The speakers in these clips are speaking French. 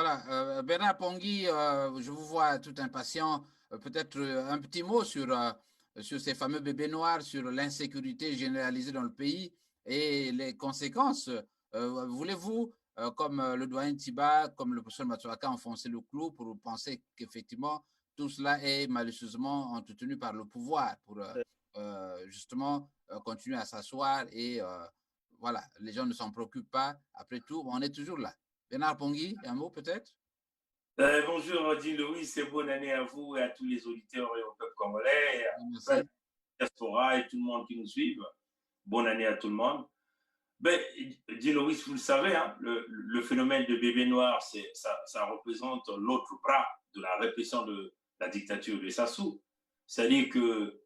Voilà, Bernard Pongui, je vous vois tout impatient. Peut-être un petit mot sur ces fameux bébés noirs, sur l'insécurité généralisée dans le pays et les conséquences. Voulez-vous, comme le doyen Tiba, comme le professeur Matsuaka, enfoncer le clou pour penser qu'effectivement tout cela est malicieusement entretenu par le pouvoir pour justement continuer à s'asseoir et voilà, les gens ne s'en préoccupent pas. Après tout, on est toujours là. Bernard Pongui, un mot peut-être? Bonjour, Odile Louis, et bonne année à vous et à tous les auditeurs et au peuple congolais, à la Merci. diaspora et tout le monde qui nous suit. Bonne année à tout le monde. Ben, Odile Louis, vous le savez, hein, le phénomène de bébé noir, ça représente l'autre bras de la répression de la dictature de Sassou. C'est-à-dire que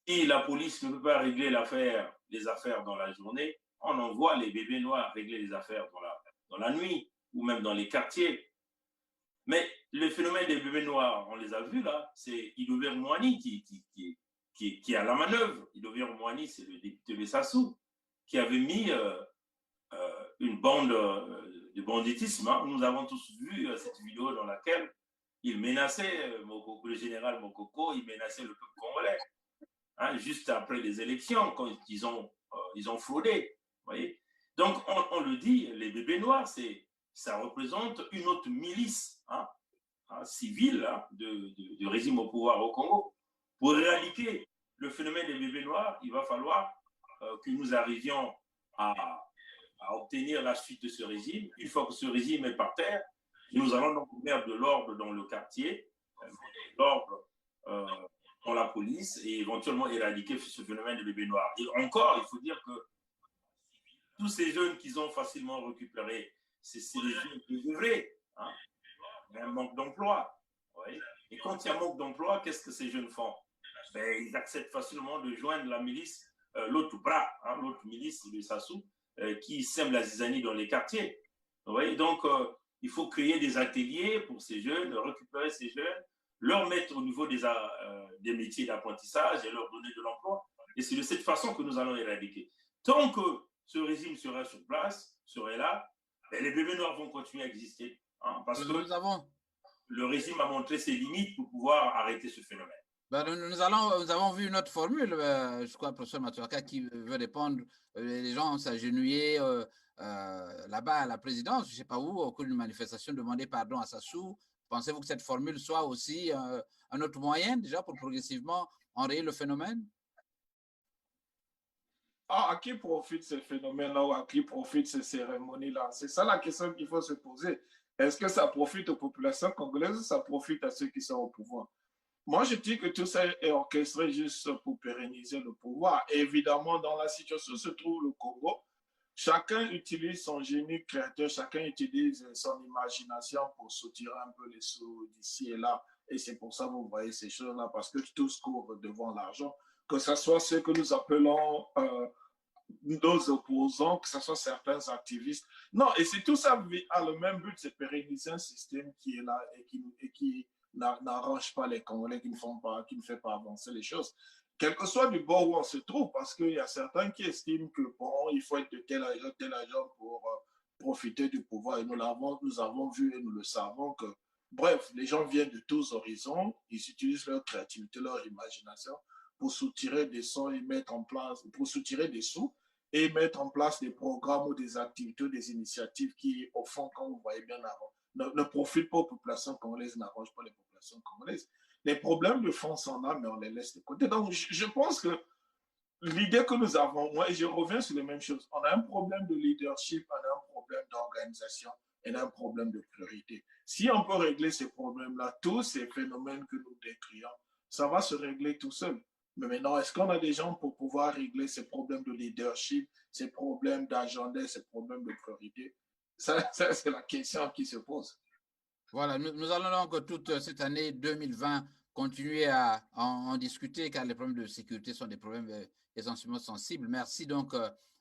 si la police ne peut pas régler les affaires dans la journée, on envoie les bébés noirs régler les affaires dans la nuit ou même dans les quartiers. Mais le phénomène des bébés noirs, on les a vus là, c'est Idover Moani qui est à la manœuvre. Idover Moani, c'est le député de Sassou, qui avait mis une bande de banditisme. Hein. Nous avons tous vu cette vidéo dans laquelle il menaçait le général Mokoko, il menaçait le peuple congolais. Hein, juste après les élections, quand ils ont fraudé. Voyez. Donc, on le dit, les bébés noirs, ça représente une autre milice civile du régime au pouvoir au Congo. Pour éradiquer le phénomène des bébés noirs, il va falloir que nous arrivions à obtenir la suite de ce régime. Une fois que ce régime est par terre, nous allons donc mettre de l'ordre dans le quartier, l'ordre dans la police et éventuellement éradiquer ce phénomène de bébés noirs. Et encore, il faut dire que tous ces jeunes qu'ils ont facilement récupérés, c'est des jeunes désœuvrés. Hein. Il y a un manque d'emploi. Oui. Et quand il y a un manque d'emploi, qu'est-ce que ces jeunes font? Ben, ils acceptent facilement de joindre la milice, l'autre bras, l'autre milice de Sassou, qui sème la zizanie dans les quartiers. Oui. Donc, il faut créer des ateliers pour ces jeunes, récupérer ces jeunes, leur mettre au niveau des métiers d'apprentissage et leur donner de l'emploi. Et c'est de cette façon que nous allons éradiquer. Tant que ce régime sera sur place, serait là, ben les bébés noirs vont continuer à exister. Hein, parce que le régime a montré ses limites pour pouvoir arrêter ce phénomène. Ben, nous avons vu une autre formule, je crois, professeur Matsuaka, qui veut répondre, les gens s'agenouiller là-bas à la présidence, je ne sais pas où, au cours d'une manifestation, demander pardon à Sassou. Pensez-vous que cette formule soit aussi un autre moyen, déjà, pour progressivement enrayer le phénomène? À qui profitent ces phénomènes-là ou à qui profitent ces cérémonies-là? C'est ça la question qu'il faut se poser. Est-ce que ça profite aux populations congolaises ou ça profite à ceux qui sont au pouvoir? Moi, je dis que tout ça est orchestré juste pour pérenniser le pouvoir. Et évidemment, dans la situation où se trouve le Congo, chacun utilise son génie créateur, chacun utilise son imagination pour soutirer un peu les sous d'ici et là. Et c'est pour ça que vous voyez ces choses-là, parce que tous courent devant l'argent, que ce soit ceux que nous appelons nos opposants, que ce soit certains activistes. Non, et c'est tout ça a le même but, c'est pérenniser un système qui est là et qui n'arrange pas les Congolais, qui ne fait pas avancer les choses. Quel que soit du bord où on se trouve, parce qu'il y a certains qui estiment que bon, il faut être de tel agent pour profiter du pouvoir. Et nous avons vu et nous le savons que, bref, les gens viennent de tous horizons, ils utilisent leur créativité, leur imagination pour soutirer des sons et mettre en place, pour soutirer des sous et mettre en place des programmes ou des activités ou des initiatives qui, au fond, quand vous voyez bien avant, ne profitent pas aux populations congolaises, n'arrangent pas les populations congolaises. Les problèmes de fond sont là, mais on les laisse de côté. Donc, je pense que l'idée que nous avons, moi, et je reviens sur les mêmes choses, on a un problème de leadership, on a un problème d'organisation, et on a un problème de priorité. Si on peut régler ces problèmes-là, tous ces phénomènes que nous décrions, ça va se régler tout seul. Mais maintenant, est-ce qu'on a des gens pour pouvoir régler ces problèmes de leadership, ces problèmes d'agenda, ces problèmes de priorité? Ça c'est la question qui se pose. Voilà, nous allons donc toute cette année 2020 continuer à en discuter car les problèmes de sécurité sont des problèmes essentiellement sensibles. Merci donc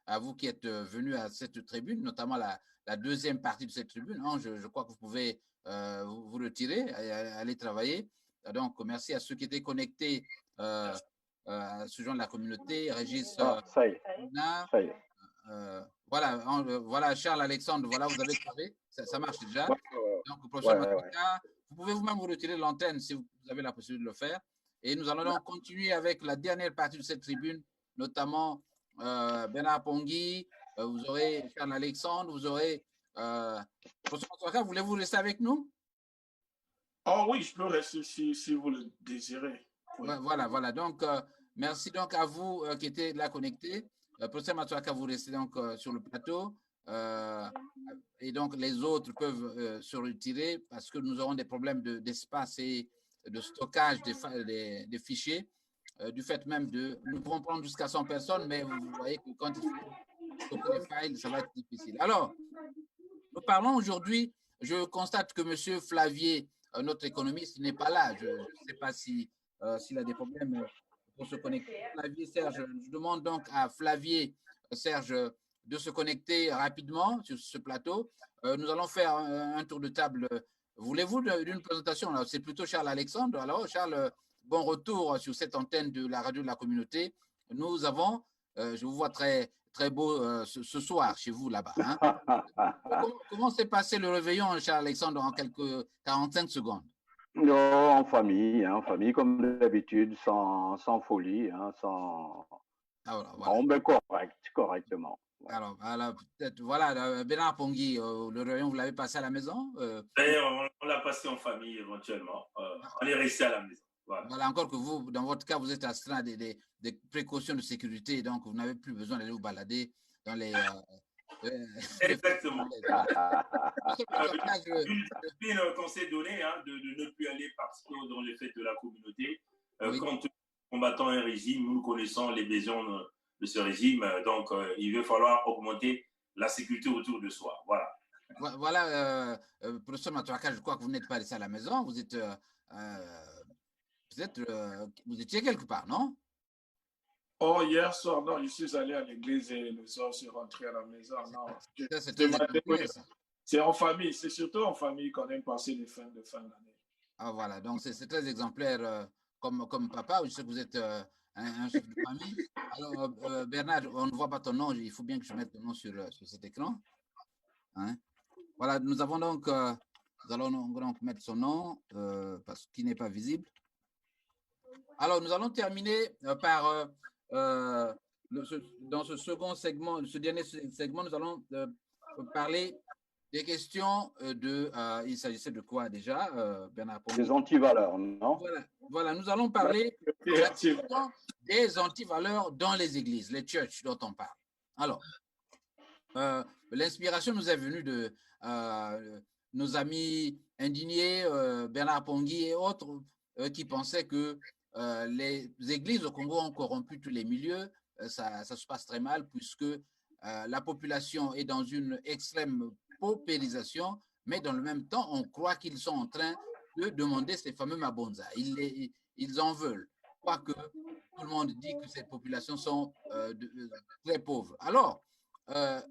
à vous qui êtes venus à cette tribune, notamment la deuxième partie de cette tribune. Je crois que vous pouvez vous retirer, aller travailler. Donc, merci à ceux qui étaient connectés à ce genre de la communauté. Régis, ça y est. Ça y est. Voilà, voilà, Charles Alexandre, voilà, vous avez trouvé, ça marche déjà. Donc, professeur Ouais, ouais. Matuaka, vous pouvez vous-même vous retirer de l'antenne si vous avez la possibilité de le faire. Et nous allons donc continuer avec la dernière partie de cette tribune, notamment Bernard Pongui, vous aurez Charles Alexandre, vous aurez professeur Matuaka, voulez-vous rester avec nous? Oh oui, je peux rester si vous le désirez. Oui. Voilà. Donc, merci donc à vous qui étiez là connectés. Professeur Matuaka, vous restez donc sur le plateau. Et donc, les autres peuvent se retirer parce que nous aurons des problèmes d'espace et de stockage des fichiers. Du fait même nous pouvons prendre jusqu'à 100 personnes, mais vous voyez que quand il faut stocker les files, ça va être difficile. Alors, nous parlons aujourd'hui, je constate que M. Flavier, notre économiste, n'est pas là. Je ne sais pas s'il a des problèmes pour se connecter. Flavier, Serge, je demande donc à Flavier, Serge, de se connecter rapidement sur ce plateau. Nous allons faire un tour de table. Voulez-vous d'une présentation? C'est plutôt Charles Alexandre. Alors, Charles, bon retour sur cette antenne de la radio de la communauté. Nous avons, je vous vois très beau ce soir chez vous là-bas. Hein? Comment s'est passé le réveillon, Charles Alexandre, en quelques 45 secondes? Non, en famille comme d'habitude, sans folie, hein, sans. Voilà. Oh, ben correctement. Alors, peut-être, voilà, Bernard Pongui, le réveillon, vous l'avez passé à la maison? On l'a passé en famille éventuellement. On est resté à la maison. Voilà, encore que vous, dans votre cas, vous êtes astreint des précautions de sécurité, donc vous n'avez plus besoin d'aller vous balader dans les. Exactement. Une qu'on s'est donné de ne plus aller participer dans les fêtes de la communauté. Oui. Quand nous combattons un régime, nous connaissons les besoins de ce régime, donc il va falloir augmenter la sécurité autour de soi. Voilà. Professeur Matuaka, je crois que vous n'êtes pas resté à la maison, vous êtes. Vous étiez quelque part, non? Oh, hier soir, non, je suis allé à l'église et le soir, je suis rentré à la maison. Non, c'est en famille, c'est surtout en famille qu'on aime passer les fins d'année. Ah, voilà, donc c'est très exemplaire comme papa. Je sais que vous êtes un chef de famille. Alors, Bernard, on ne voit pas ton nom, il faut bien que je mette ton nom sur cet écran. Hein? Voilà, nous allons donc mettre son nom parce qu'il n'est pas visible. Alors, nous allons terminer par, dans ce second segment, ce dernier segment, nous allons parler des questions il s'agissait de quoi déjà, Bernard Pongui? Des antivaleurs, non? Voilà, nous allons parler des antivaleurs dans les églises, les churches dont on parle. Alors, l'inspiration nous est venue de nos amis indignés, Bernard Pongui et autres, qui pensaient que les églises au Congo ont corrompu tous les milieux. Ça se passe très mal puisque la population est dans une extrême paupérisation, mais dans le même temps, on croit qu'ils sont en train de demander ces fameux mabonza. Ils en veulent, quoique tout le monde dit que ces populations sont très pauvres. Alors,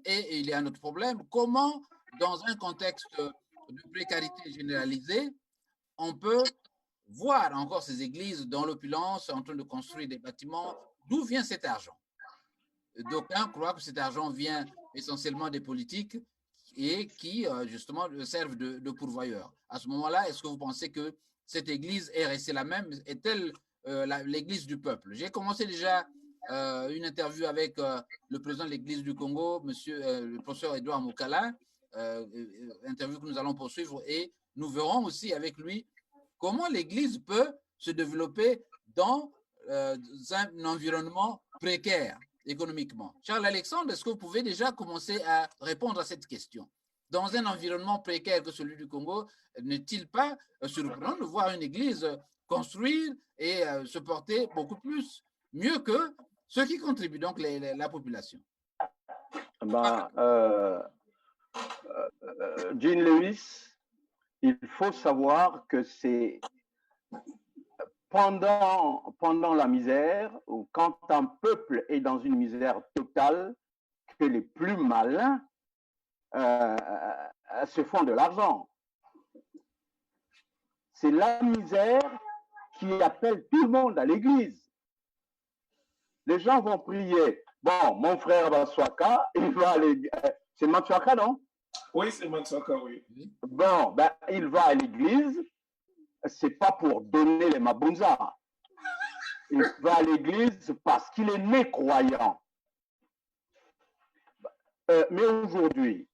et il y a un autre problème, comment, dans un contexte de précarité généralisée, on peut voir encore ces églises dans l'opulence en train de construire des bâtiments? D'où vient cet argent? D'aucuns croient que cet argent vient essentiellement des politiques et qui, justement, servent de pourvoyeurs. À ce moment-là, est-ce que vous pensez que cette église est restée la même? Est-elle l'église du peuple? J'ai commencé déjà une interview avec le président de l'église du Congo, le professeur Edouard Moukala, interview que nous allons poursuivre, et nous verrons aussi avec lui comment l'Église peut se développer dans un environnement précaire économiquement. Charles Alexandre, est-ce que vous pouvez déjà commencer à répondre à cette question? Dans un environnement précaire que celui du Congo, n'est-il pas surprenant de voir une Église construire et se porter beaucoup mieux que ceux qui contribuent, donc la population? Jean Lewis, il faut savoir que c'est pendant la misère, ou quand un peuple est dans une misère totale, que les plus malins se font de l'argent. C'est la misère qui appelle tout le monde à l'église. Les gens vont prier Bon, mon frère Matswaka, il va aller. C'est Matswaka, non? Oui, c'est Matswaka, oui. Bon, ben, il va à l'église. C'est pas pour donner les mabunza. Il va à l'église parce qu'il est né croyant. Mais aujourd'hui,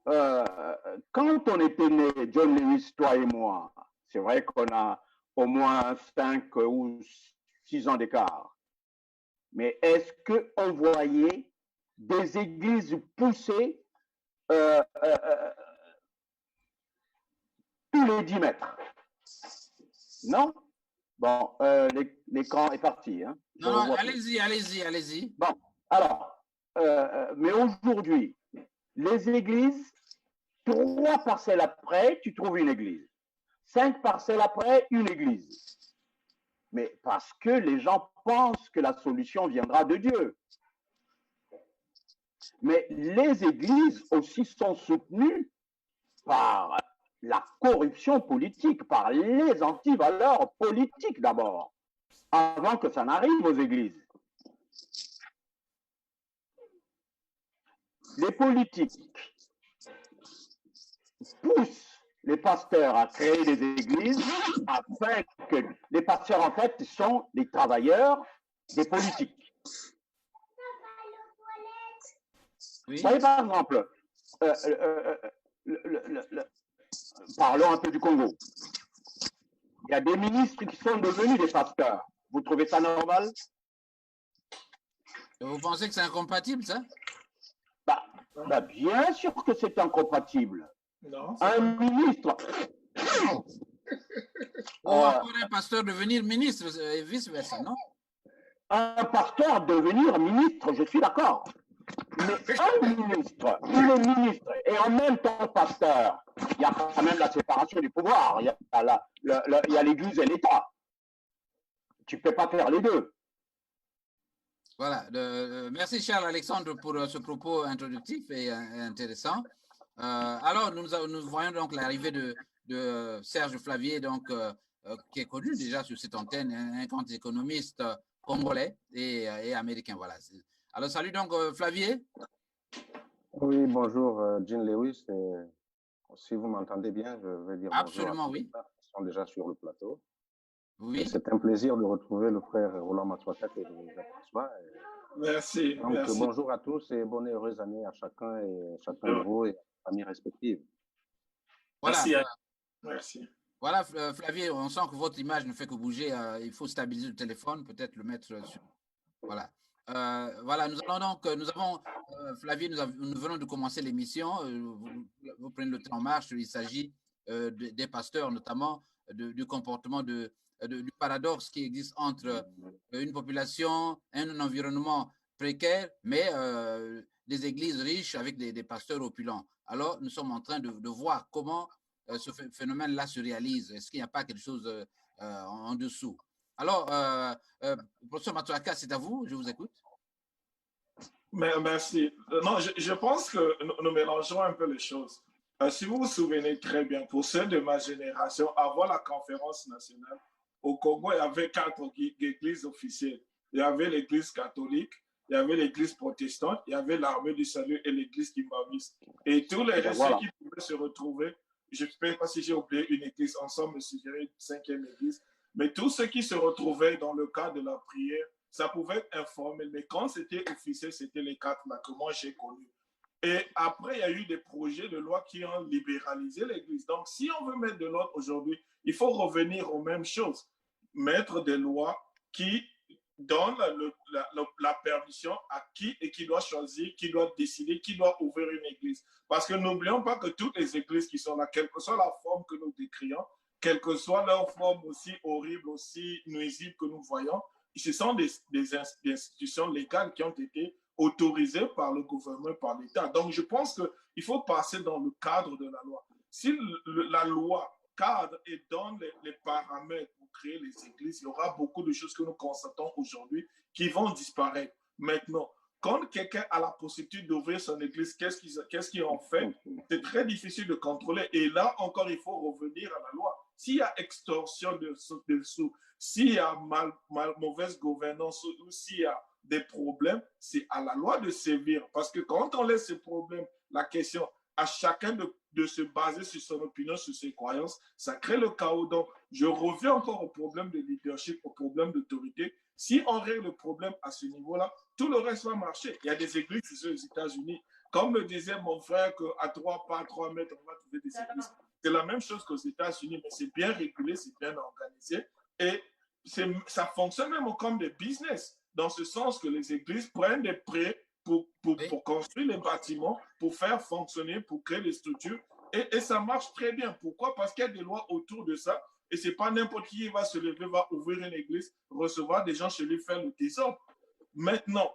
quand on était né, John Lewis, toi et moi, c'est vrai qu'on a au moins 5 ou 6 ans d'écart. Mais est-ce qu'on voyait des églises pousser tous les 10 mètres? Non? Bon, l'écran est parti. Hein. Non, non, allez-y. Bon, alors, mais aujourd'hui, les églises, 3 parcelles après, tu trouves une église. 5 parcelles après, une église. Mais parce que les gens pensent que la solution viendra de Dieu. Mais les églises aussi sont soutenues par la corruption politique, par les antivaleurs politiques d'abord, avant que ça n'arrive aux églises. Les politiques poussent les pasteurs à créer des églises afin que les pasteurs, en fait, sont les travailleurs des politiques. Oui. Vous voyez, par exemple, parlons un peu du Congo. Il y a des ministres qui sont devenus des pasteurs. Vous trouvez ça normal? Vous pensez que c'est incompatible, ça? Bah, bien sûr que c'est incompatible. Non, un ministre. Ou encore un pasteur devenir ministre et vice-versa, non? Un pasteur devenir ministre, je suis d'accord. Mais un ministre, il est ministre et en même temps pasteur, il y a quand même la séparation du pouvoir. Il y a l'Église et l'État. Tu ne peux pas faire les deux. Voilà. Merci, Charles Alexandre, pour ce propos introductif et intéressant. Alors, nous voyons donc l'arrivée de Serge Flavier, donc, qui est connu déjà sur cette antenne, un grand économiste congolais et américain. Voilà. Alors, salut donc, Flavier. Oui, bonjour, Jean Lewis. Si vous m'entendez bien, je vais dire absolument, bonjour à tous oui. qui sont déjà sur le plateau. Oui. C'est un plaisir de retrouver le frère Roland Matswaka que je vous aperçois. Merci. Donc, merci. Bonjour à tous et bonne et heureuse année à chacun de vous et à la famille respective. Voilà. Merci. Voilà, Flavier, on sent que votre image ne fait que bouger. Il faut stabiliser le téléphone, peut-être le mettre sur. Voilà. Voilà, nous avons, Flavier, nous venons de commencer l'émission. Vous prenez le temps en marche. Il s'agit des pasteurs, notamment du comportement du paradoxe qui existe entre une population, un environnement précaire, mais des églises riches avec des pasteurs opulents. Alors, nous sommes en train de voir comment ce phénomène-là se réalise. Est-ce qu'il n'y a pas quelque chose en dessous? Alors, professeur Matswaka, c'est à vous, je vous écoute. Merci. Non, je pense que nous mélangeons un peu les choses. Si vous vous souvenez très bien, pour ceux de ma génération, avant la conférence nationale, au Congo, il y avait 4 églises officielles. Il y avait l'église catholique, il y avait l'église protestante, il y avait l'armée du salut et l'église kimbabiste. Et tous les restes qui pouvaient se retrouver, je ne sais pas si j'ai oublié une église, ensemble me suggérer une 5e église, mais tous ceux qui se retrouvaient dans le cadre de la prière, ça pouvait être informel, mais quand c'était officiel, c'était les 4 là que moi j'ai connus. Et après, il y a eu des projets de loi qui ont libéralisé l'Église. Donc, si on veut mettre de l'ordre aujourd'hui, il faut revenir aux mêmes choses. Mettre des lois qui donnent la permission à qui et qui doit choisir, qui doit décider, qui doit ouvrir une église. Parce que n'oublions pas que toutes les églises qui sont là, quelle que soit la forme que nous décrions, quelle que soit leur forme aussi horrible, aussi nuisible que nous voyons, ce sont des institutions légales qui ont été autorisées par le gouvernement, par l'État. Donc, je pense qu'il faut passer dans le cadre de la loi. Si la loi cadre et donne les paramètres pour créer les églises, il y aura beaucoup de choses que nous constatons aujourd'hui qui vont disparaître. Maintenant, quand quelqu'un a la possibilité d'ouvrir son église, qu'est-ce qu'ils en fait? C'est très difficile de contrôler. Et là, encore, il faut revenir à la loi. S'il y a extorsion de sous, s'il y a mauvaise gouvernance ou s'il y a des problèmes, c'est à la loi de sévir. Parce que quand on laisse ces problèmes, la question à chacun de se baser sur son opinion, sur ses croyances, ça crée le chaos. Donc, je reviens encore au problème de leadership, au problème d'autorité. Si on règle le problème à ce niveau-là, tout le reste va marcher. Il y a des églises ici aux États-Unis. Comme le disait mon frère, qu'à 3 pas, 3 mètres, on va trouver des églises. C'est la même chose qu'aux États-Unis, mais c'est bien régulé, c'est bien organisé. Et ça fonctionne même comme des business, dans ce sens que les églises prennent des prêts pour construire les bâtiments, pour faire fonctionner, pour créer les structures. Et ça marche très bien. Pourquoi? Parce qu'il y a des lois autour de ça. Et ce n'est pas n'importe qui va se lever, va ouvrir une église, recevoir des gens chez lui, faire le désordre. Maintenant,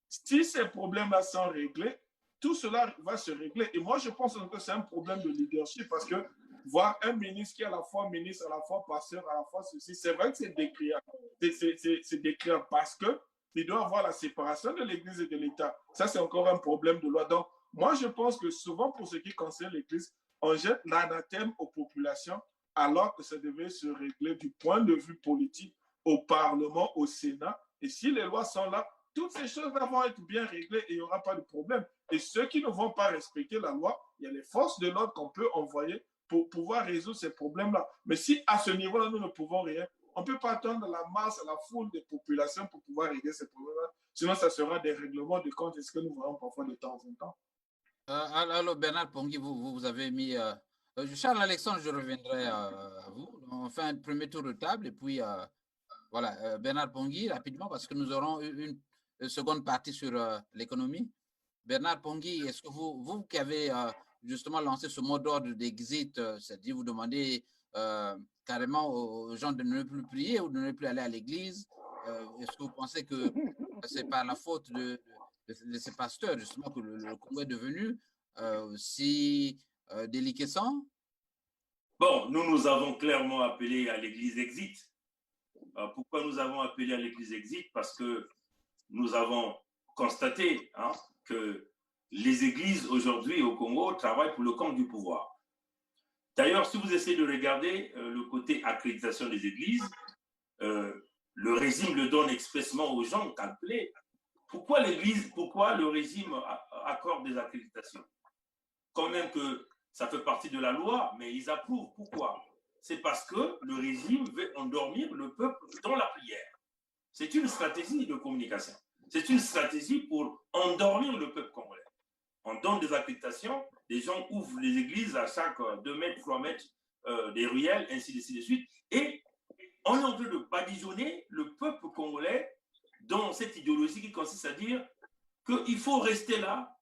si ces problèmes-là sont réglés, tout cela va se régler. Et moi, je pense que c'est un problème de leadership parce que voir un ministre qui est à la fois ministre, à la fois pasteur, à la fois ceci, c'est vrai que c'est décriant. C'est décriant parce qu'il doit avoir la séparation de l'Église et de l'État. Ça, c'est encore un problème de loi. Donc, moi, je pense que souvent, pour ce qui concerne l'Église, on jette l'anathème aux populations alors que ça devait se régler du point de vue politique au Parlement, au Sénat. Et si les lois sont là, toutes ces choses-là vont être bien réglées et il n'y aura pas de problème. Et ceux qui ne vont pas respecter la loi, il y a les forces de l'ordre qu'on peut envoyer pour pouvoir résoudre ces problèmes-là. Mais si à ce niveau-là, nous ne pouvons rien, on ne peut pas attendre la masse, la foule des populations pour pouvoir régler ces problèmes-là. Sinon, ça sera des règlements de compte, ce que nous voyons parfois de temps en temps. Alors, Bernard Pongui, vous avez mis... Charles Alexandre, je reviendrai à vous. On fait un premier tour de table et puis, voilà, Bernard Pongui, rapidement, parce que nous aurons une seconde partie sur l'économie. Bernard Pongui, est-ce que vous qui avez justement lancé ce mot d'ordre d'exit, c'est-à-dire vous demandez carrément aux gens de ne plus prier ou de ne plus aller à l'église, est-ce que vous pensez que c'est par la faute de ces pasteurs justement que le Congo est devenu si déliquescent? Bon, nous avons clairement appelé à l'église exit. Pourquoi nous avons appelé à l'église exit? Parce que nous avons constaté que les églises aujourd'hui au Congo travaillent pour le camp du pouvoir. D'ailleurs, si vous essayez de regarder le côté accréditation des églises, le régime le donne expressément aux gens calculés. Pourquoi le régime accorde des accréditations? Quand même que ça fait partie de la loi, mais ils approuvent. Pourquoi? C'est parce que le régime veut endormir le peuple dans la prière. C'est une stratégie de communication. C'est une stratégie pour endormir le peuple congolais. On donne des accréditations, les gens ouvrent les églises à chaque 2 mètres, 3 mètres, des ruelles, ainsi de suite. Et on est en train de badigeonner le peuple congolais dans cette idéologie qui consiste à dire qu'il faut rester là,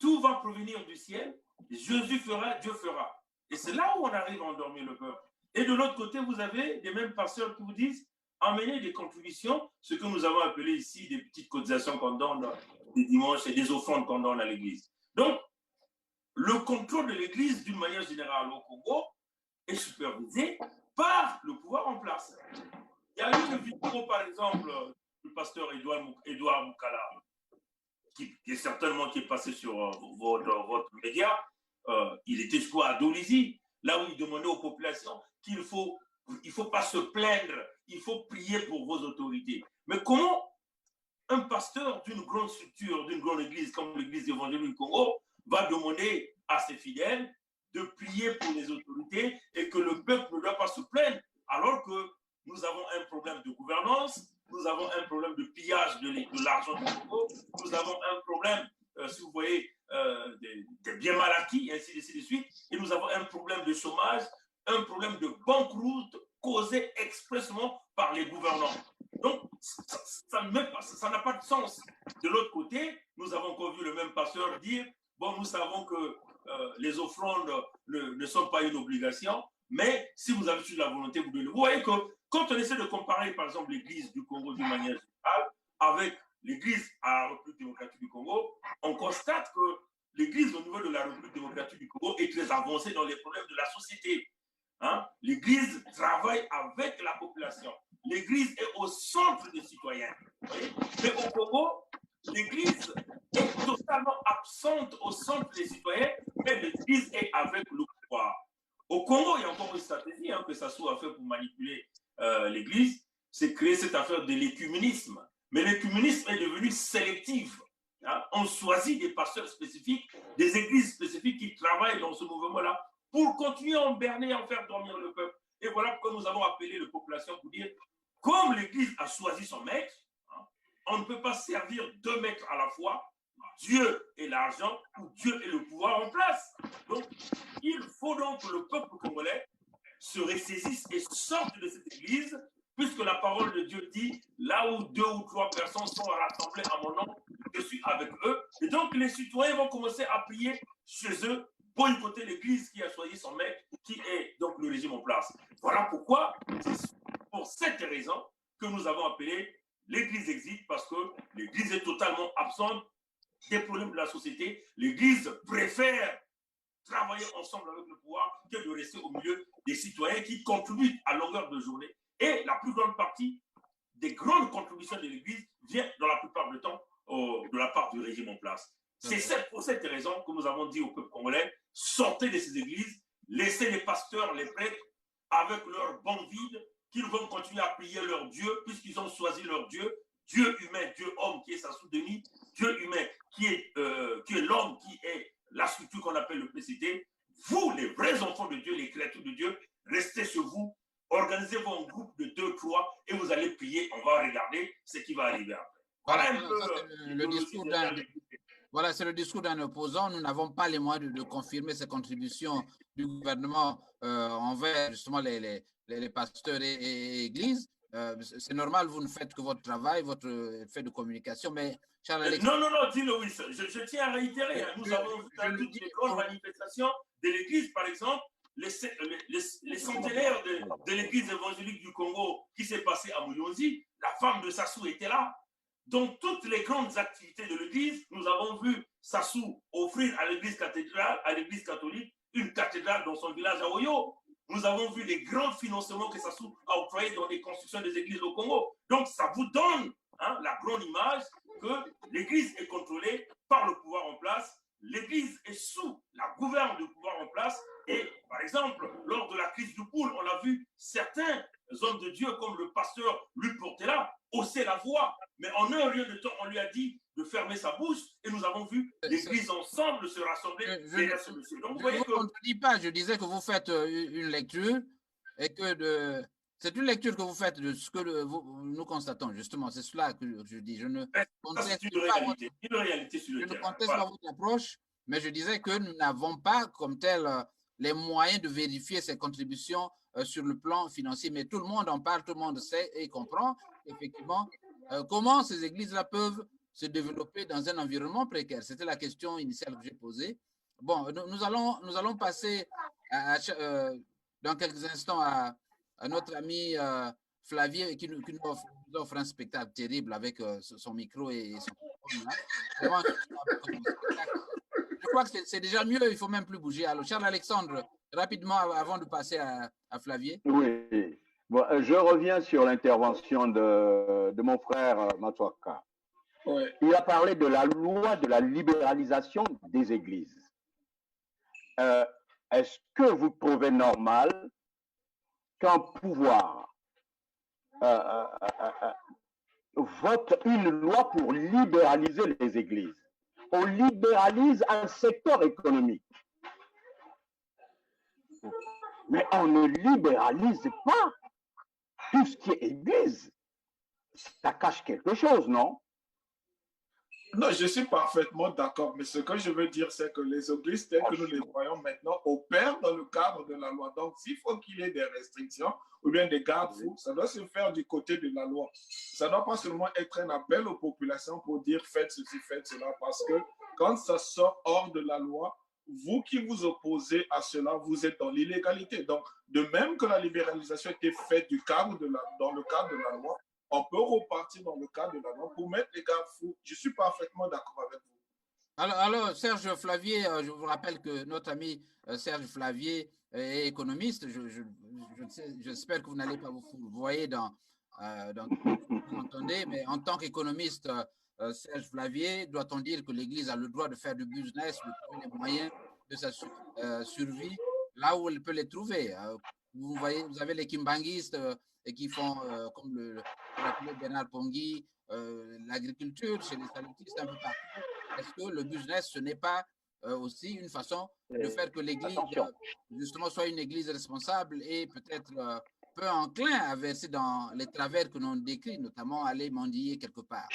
tout va provenir du ciel, Jésus fera, Dieu fera. Et c'est là où on arrive à endormir le peuple. Et de l'autre côté, vous avez des mêmes pasteurs qui vous disent amener des contributions, ce que nous avons appelé ici des petites cotisations qu'on donne des dimanches et des offrandes qu'on donne à l'église. Donc, le contrôle de l'église, d'une manière générale au Congo, est supervisé par le pouvoir en place. Il y a eu une vidéo, par exemple, du pasteur Edouard Moukala, qui est passé sur votre média. Il était, je crois, à Dolisie, là où il demandait aux populations qu'il ne faut pas se plaindre, il faut prier pour vos autorités. Mais comment un pasteur d'une grande structure, d'une grande église comme l'église évangélique du Congo va demander à ses fidèles de prier pour les autorités et que le peuple ne doit pas se plaindre alors que nous avons un problème de gouvernance, nous avons un problème de pillage de l'argent du Congo, nous avons un problème, si vous voyez, des biens mal acquis, ainsi de suite, et nous avons un problème de chômage, un problème de banqueroute causé expressément par les gouvernants. Donc, ça n'a pas de sens. De l'autre côté, nous avons encore vu le même pasteur dire, bon, nous savons que les offrandes ne sont pas une obligation, mais si vous avez toujours la volonté, vous devez le. Vous voyez que quand on essaie de comparer, par exemple, l'église du Congo d'une manière générale avec l'église à la République démocratique du Congo, on constate que l'église au niveau de la République démocratique du Congo est très avancée dans les problèmes de la société. L'église travaille avec la population. L'église est au centre des citoyens. Mais au Congo, l'église est totalement absente au centre des citoyens, mais l'église est avec le pouvoir. Au Congo, il y a encore une stratégie que ça soit fait pour manipuler l'église, c'est créer cette affaire de l'écuménisme. Mais l'écuménisme est devenu sélectif. Hein. On choisit des pasteurs spécifiques, des églises spécifiques qui travaillent dans ce mouvement-là pour continuer à berner, à en faire dormir le peuple. Et voilà pourquoi nous avons appelé la population pour dire, comme l'Église a choisi son maître, hein, on ne peut pas servir deux maîtres à la fois, Dieu et l'argent, ou Dieu et le pouvoir en place. Donc, il faut donc que le peuple congolais se ressaisisse et sorte de cette Église, puisque la parole de Dieu dit, là où 2 ou 3 personnes sont rassemblées à mon nom, je suis avec eux. Et donc, les citoyens vont commencer à prier chez eux, boycotter l'Église qui a choisi son maître, qui est donc le régime en place. Voilà pourquoi, c'est pour cette raison que nous avons appelé l'Église exit, parce que l'Église est totalement absente des problèmes de la société. L'Église préfère travailler ensemble avec le pouvoir que de rester au milieu des citoyens qui contribuent à longueur de journée. Et la plus grande partie des grandes contributions de l'Église vient dans la plupart du temps de la part du régime en place. C'est pour cette raison que nous avons dit au peuple congolais, sortez de ces églises, laissez les pasteurs, les prêtres, avec leur bon vide, qu'ils vont continuer à prier leur Dieu, puisqu'ils ont choisi leur Dieu, Dieu humain, Dieu homme qui est Sassou Demi, Dieu humain qui est l'homme qui est la structure qu'on appelle le PCT. Vous, les vrais enfants de Dieu, les créatures de Dieu, restez chez vous, organisez-vous en groupe de 2, 3 et vous allez prier. On va regarder ce qui va arriver après. Voilà, c'est le discours d'un opposant. Nous n'avons pas les moyens de confirmer ces contributions du gouvernement envers justement les pasteurs et églises. C'est normal, vous ne faites que votre travail, votre fait de communication, mais Charles non, dis Louis, je tiens à réitérer. Nous avons vu dans toutes les grandes manifestations de l'Église, par exemple, les centenaires de l'Église évangélique du Congo qui s'est passé à Mouyonzi, la femme de Sassou était là. Donc, toutes les grandes activités de l'Église, nous avons vu Sassou offrir à l'Église cathédrale, à l'Église catholique, une cathédrale dans son village à Oyo. Nous avons vu les grands financements que Sassou a octroyés dans les constructions des églises au Congo. Donc, ça vous donne la grande image que l'Église est contrôlée par le pouvoir en place. L'Église est sous la gouverne du pouvoir en place. Et, par exemple, lors de la crise du Poule, on a vu certains hommes de Dieu, comme le pasteur Luc Portela, hausser la voix. Mais en un rien de temps, on lui a dit de fermer sa bouche. Et nous avons vu l'Église ensemble se rassembler derrière ce monsieur. Donc, vous voyez que... Je ne contredis pas, je disais que vous faites une lecture et que c'est une lecture que vous faites de ce que nous constatons, justement. C'est cela que je dis. Je ne conteste pas votre approche, mais je disais que nous n'avons pas comme tel les moyens de vérifier ces contributions sur le plan financier. Mais tout le monde en parle, tout le monde sait et comprend effectivement comment ces églises-là peuvent se développer dans un environnement précaire. C'était la question initiale que j'ai posée. Bon, nous allons passer dans quelques instants à notre ami Flavier qui nous offre un spectacle terrible avec son micro et son téléphone. Je crois que c'est déjà mieux, il ne faut même plus bouger. Alors, Charles Alexandre, rapidement avant de passer à Flavier. Oui, bon, je reviens sur l'intervention de mon frère Matouaka. Oui. Il a parlé de la loi de la libéralisation des églises. Est-ce que vous trouvez normal qu'un pouvoir vote une loi pour libéraliser les églises? On libéralise un secteur économique. Mais on ne libéralise pas tout ce qui est église. Ça cache quelque chose, non? Non, je suis parfaitement d'accord, mais ce que je veux dire, c'est que les églises telles que nous les voyons maintenant opèrent dans le cadre de la loi. Donc, s'il faut qu'il y ait des restrictions ou bien des garde-fous, ça doit se faire du côté de la loi. Ça ne doit pas seulement être un appel aux populations pour dire faites ceci, faites cela, parce que quand ça sort hors de la loi, vous qui vous opposez à cela, vous êtes dans l'illégalité. Donc, de même que la libéralisation était faite dans le cadre de la loi, on peut repartir dans le cadre de la loi pour mettre les garde-fous. Je suis parfaitement d'accord avec vous. Alors, Serge Flavier, je vous rappelle que notre ami Serge Flavier est économiste. J'espère que vous n'allez pas vous voyer dans vous entendez, mais en tant qu'économiste, Serge Flavier, doit-on dire que l'Église a le droit de faire du business, de trouver les moyens de sa survie là où elle peut les trouver? Vous avez les kimbanguistes qui font, comme le Bernard Pongui, l'agriculture, chez les salutistes, un peu partout. Est-ce que le business, ce n'est pas aussi une façon de faire que l'Église, justement, soit une Église responsable et peut-être peu enclin à verser dans les travers que l'on décrit, notamment aller mendier quelque part?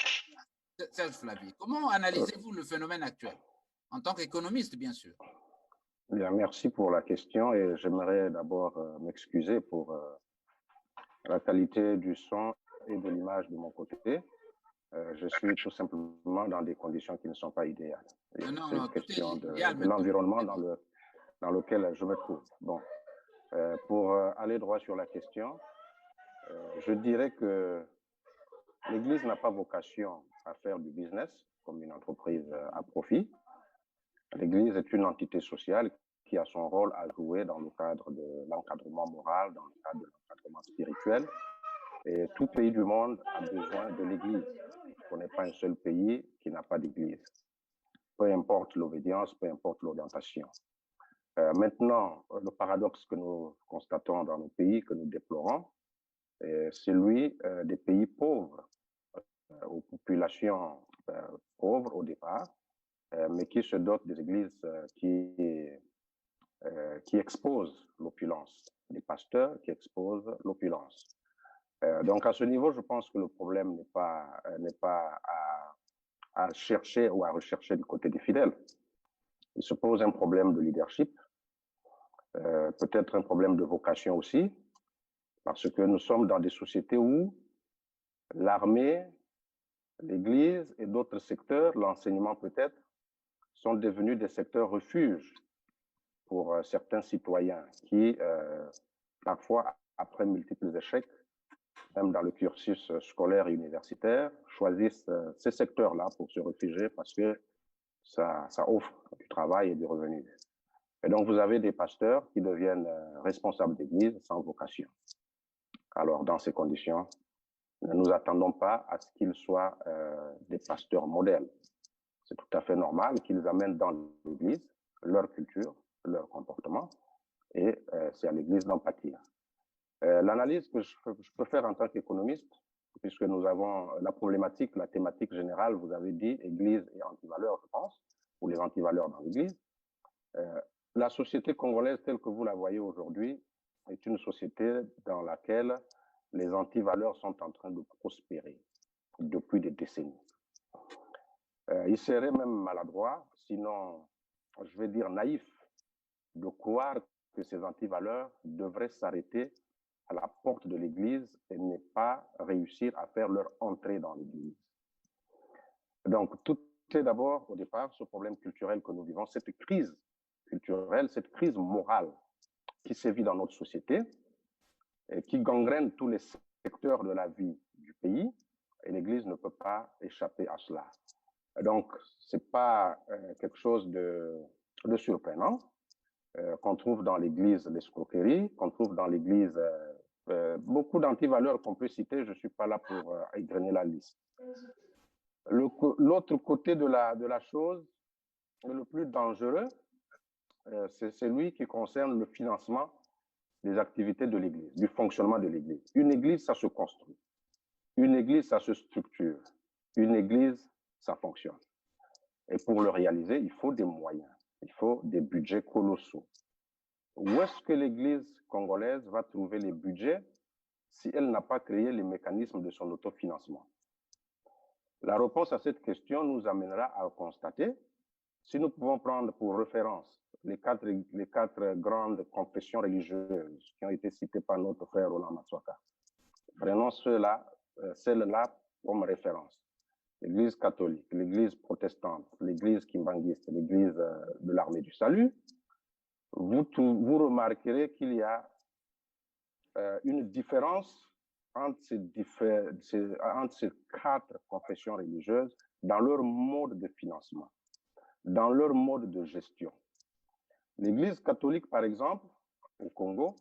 Serge Flavier, comment analysez-vous le phénomène actuel, en tant qu'économiste, bien sûr? Bien, merci pour la question et j'aimerais d'abord m'excuser pour la qualité du son et de l'image de mon côté. Je suis tout simplement dans des conditions qui ne sont pas idéales. C'est une question de l'environnement dans lequel je me trouve. Bon, pour aller droit sur la question, je dirais que l'Église n'a pas vocation à faire du business comme une entreprise à profit. L'Église est une entité sociale qui a son rôle à jouer dans le cadre de l'encadrement moral, dans le cadre de l'encadrement spirituel. Et tout pays du monde a besoin de l'Église. On n'est pas un seul pays qui n'a pas d'Église. Peu importe l'obédience, peu importe l'orientation. Maintenant, le paradoxe que nous constatons dans nos pays, que nous déplorons, c'est celui des pays pauvres, aux populations pauvres au départ, mais qui se dotent des églises qui exposent l'opulence, des pasteurs qui exposent l'opulence. Donc, à ce niveau, je pense que le problème n'est pas à chercher ou à rechercher du côté des fidèles. Il se pose un problème de leadership, peut-être un problème de vocation aussi, parce que nous sommes dans des sociétés où l'armée, l'Église et d'autres secteurs, l'enseignement peut-être, sont devenus des secteurs refuges pour certains citoyens qui, parfois, après multiples échecs, même dans le cursus scolaire et universitaire, choisissent ces secteurs-là pour se réfugier parce que ça offre du travail et des revenus. Et donc, vous avez des pasteurs qui deviennent responsables d'église sans vocation. Alors, dans ces conditions, ne nous attendons pas à ce qu'ils soient des pasteurs modèles. C'est tout à fait normal qu'ils amènent dans l'église leur culture, leur comportement, et c'est à l'église d'en pâtir. L'analyse que je peux faire en tant qu'économiste, puisque nous avons la problématique, la thématique générale, vous avez dit église et antivaleurs, je pense, ou les antivaleurs dans l'église. La société congolaise telle que vous la voyez aujourd'hui est une société dans laquelle les antivaleurs sont en train de prospérer depuis des décennies. Il serait même maladroit, sinon, je vais dire naïf, de croire que ces antivaleurs devraient s'arrêter à la porte de l'Église et ne pas réussir à faire leur entrée dans l'Église. Donc, tout est d'abord, au départ, ce problème culturel que nous vivons, cette crise culturelle, cette crise morale qui sévit dans notre société et qui gangrène tous les secteurs de la vie du pays, et l'Église ne peut pas échapper à cela. Donc, ce n'est pas quelque chose de surprenant qu'on trouve dans l'Église l'escroquerie, qu'on trouve dans l'Église beaucoup d'antivaleurs qu'on peut citer. Je ne suis pas là pour égrener la liste. L'autre côté de la chose, le plus dangereux, c'est celui qui concerne le financement des activités de l'Église, du fonctionnement de l'Église. Une Église, ça se construit. Une Église, ça se structure. Une Église, ça fonctionne. Et pour le réaliser, il faut des moyens. Il faut des budgets colossaux. Où est-ce que l'Église congolaise va trouver les budgets si elle n'a pas créé les mécanismes de son autofinancement? La réponse à cette question nous amènera à constater, si nous pouvons prendre pour référence les quatre grandes confessions religieuses qui ont été citées par notre frère Roland Matsuaka, prenons celle-là comme référence. L'Église catholique, l'Église protestante, l'Église kimbanguiste, l'Église de l'armée du salut, vous remarquerez qu'il y a une différence entre ces quatre confessions religieuses dans leur mode de financement, dans leur mode de gestion. L'Église catholique, par exemple, au Congo,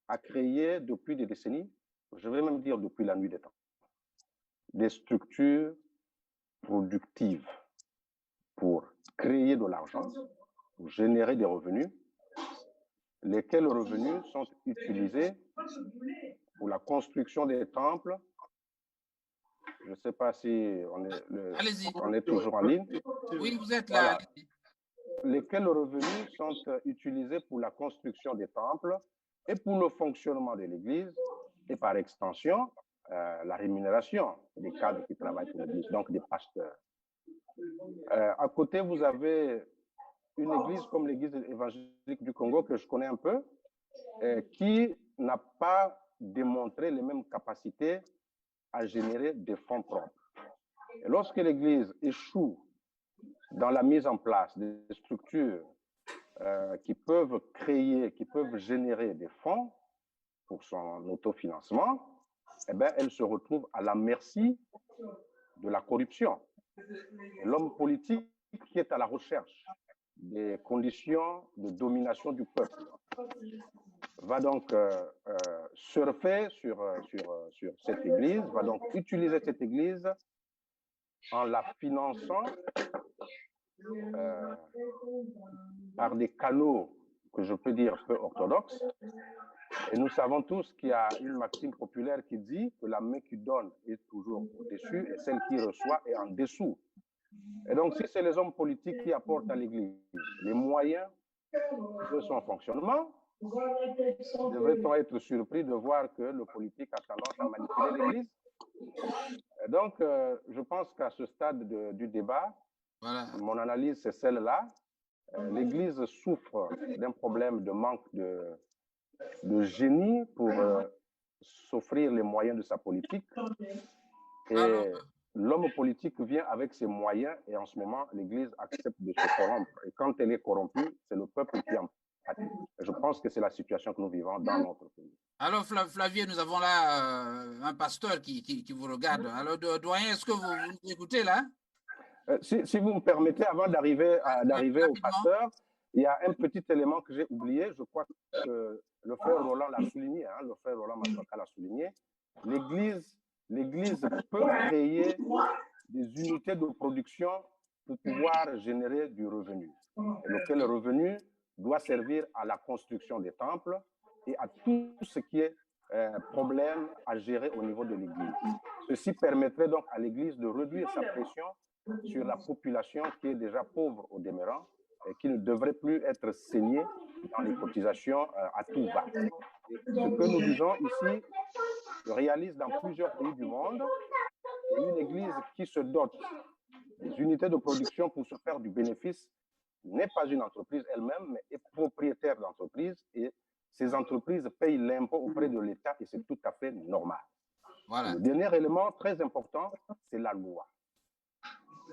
a créé depuis des décennies, je vais même dire depuis la nuit des temps, des structures productives pour créer de l'argent, pour générer des revenus, lesquels revenus sont utilisés pour la construction des temples, Je ne sais pas si Allez-y. on est toujours en ligne. Oui, vous êtes là. Voilà. Lesquels revenus sont utilisés pour la construction des temples et pour le fonctionnement de l'Église et par extension, la rémunération des cadres qui travaillent pour l'Église, donc des pasteurs. À côté, vous avez une église comme l'Église évangélique du Congo que je connais un peu, qui n'a pas démontré les mêmes capacités à générer des fonds propres. Et lorsque l'Église échoue dans la mise en place des structures qui peuvent créer, qui peuvent générer des fonds pour son autofinancement, eh bien, elle se retrouve à la merci de la corruption. L'homme politique qui est à la recherche des conditions de domination du peuple va donc surfer sur cette église, va donc utiliser cette église en la finançant par des canaux que je peux dire peu orthodoxes. Et nous savons tous qu'il y a une maxime populaire qui dit que la main qui donne est toujours au-dessus et celle qui reçoit est en dessous. Et donc, si c'est les hommes politiques qui apportent à l'Église les moyens de son fonctionnement, devrait-on être surpris de voir que le politique a tendance à manipuler l'Église? Et donc, je pense qu'à ce stade du débat, voilà, mon analyse, c'est celle-là. L'Église souffre d'un problème de manque de génie pour s'offrir les moyens de sa politique. Et l'homme politique vient avec ses moyens et en ce moment, l'Église accepte de se corrompre. Et quand elle est corrompue, c'est le peuple qui en pâtit. Je pense que c'est la situation que nous vivons dans notre pays. Alors, Flavie, nous avons là un pasteur qui vous regarde. Alors, doyen, est-ce que vous nous écoutez là? Si vous me permettez, avant d'arriver au pasteur, il y a un petit élément que j'ai oublié. Je crois que le frère Roland l'a souligné, hein, le frère Roland Massaka l'a souligné. L'Église peut créer des unités de production pour pouvoir générer du revenu. Et lequel revenu doit servir à la construction des temples et à tout ce qui est problème à gérer au niveau de l'Église. Ceci permettrait donc à l'Église de réduire sa pression sur la population qui est déjà pauvre au demeurant et qui ne devrait plus être saignée dans les cotisations à tout va. Ce que nous disons ici se réalise dans plusieurs pays du monde. Et une église qui se dote des unités de production pour se faire du bénéfice n'est pas une entreprise elle-même, mais est propriétaire d'entreprise et ces entreprises payent l'impôt auprès de l'État et c'est tout à fait normal. Voilà. Le dernier élément très important, c'est la loi.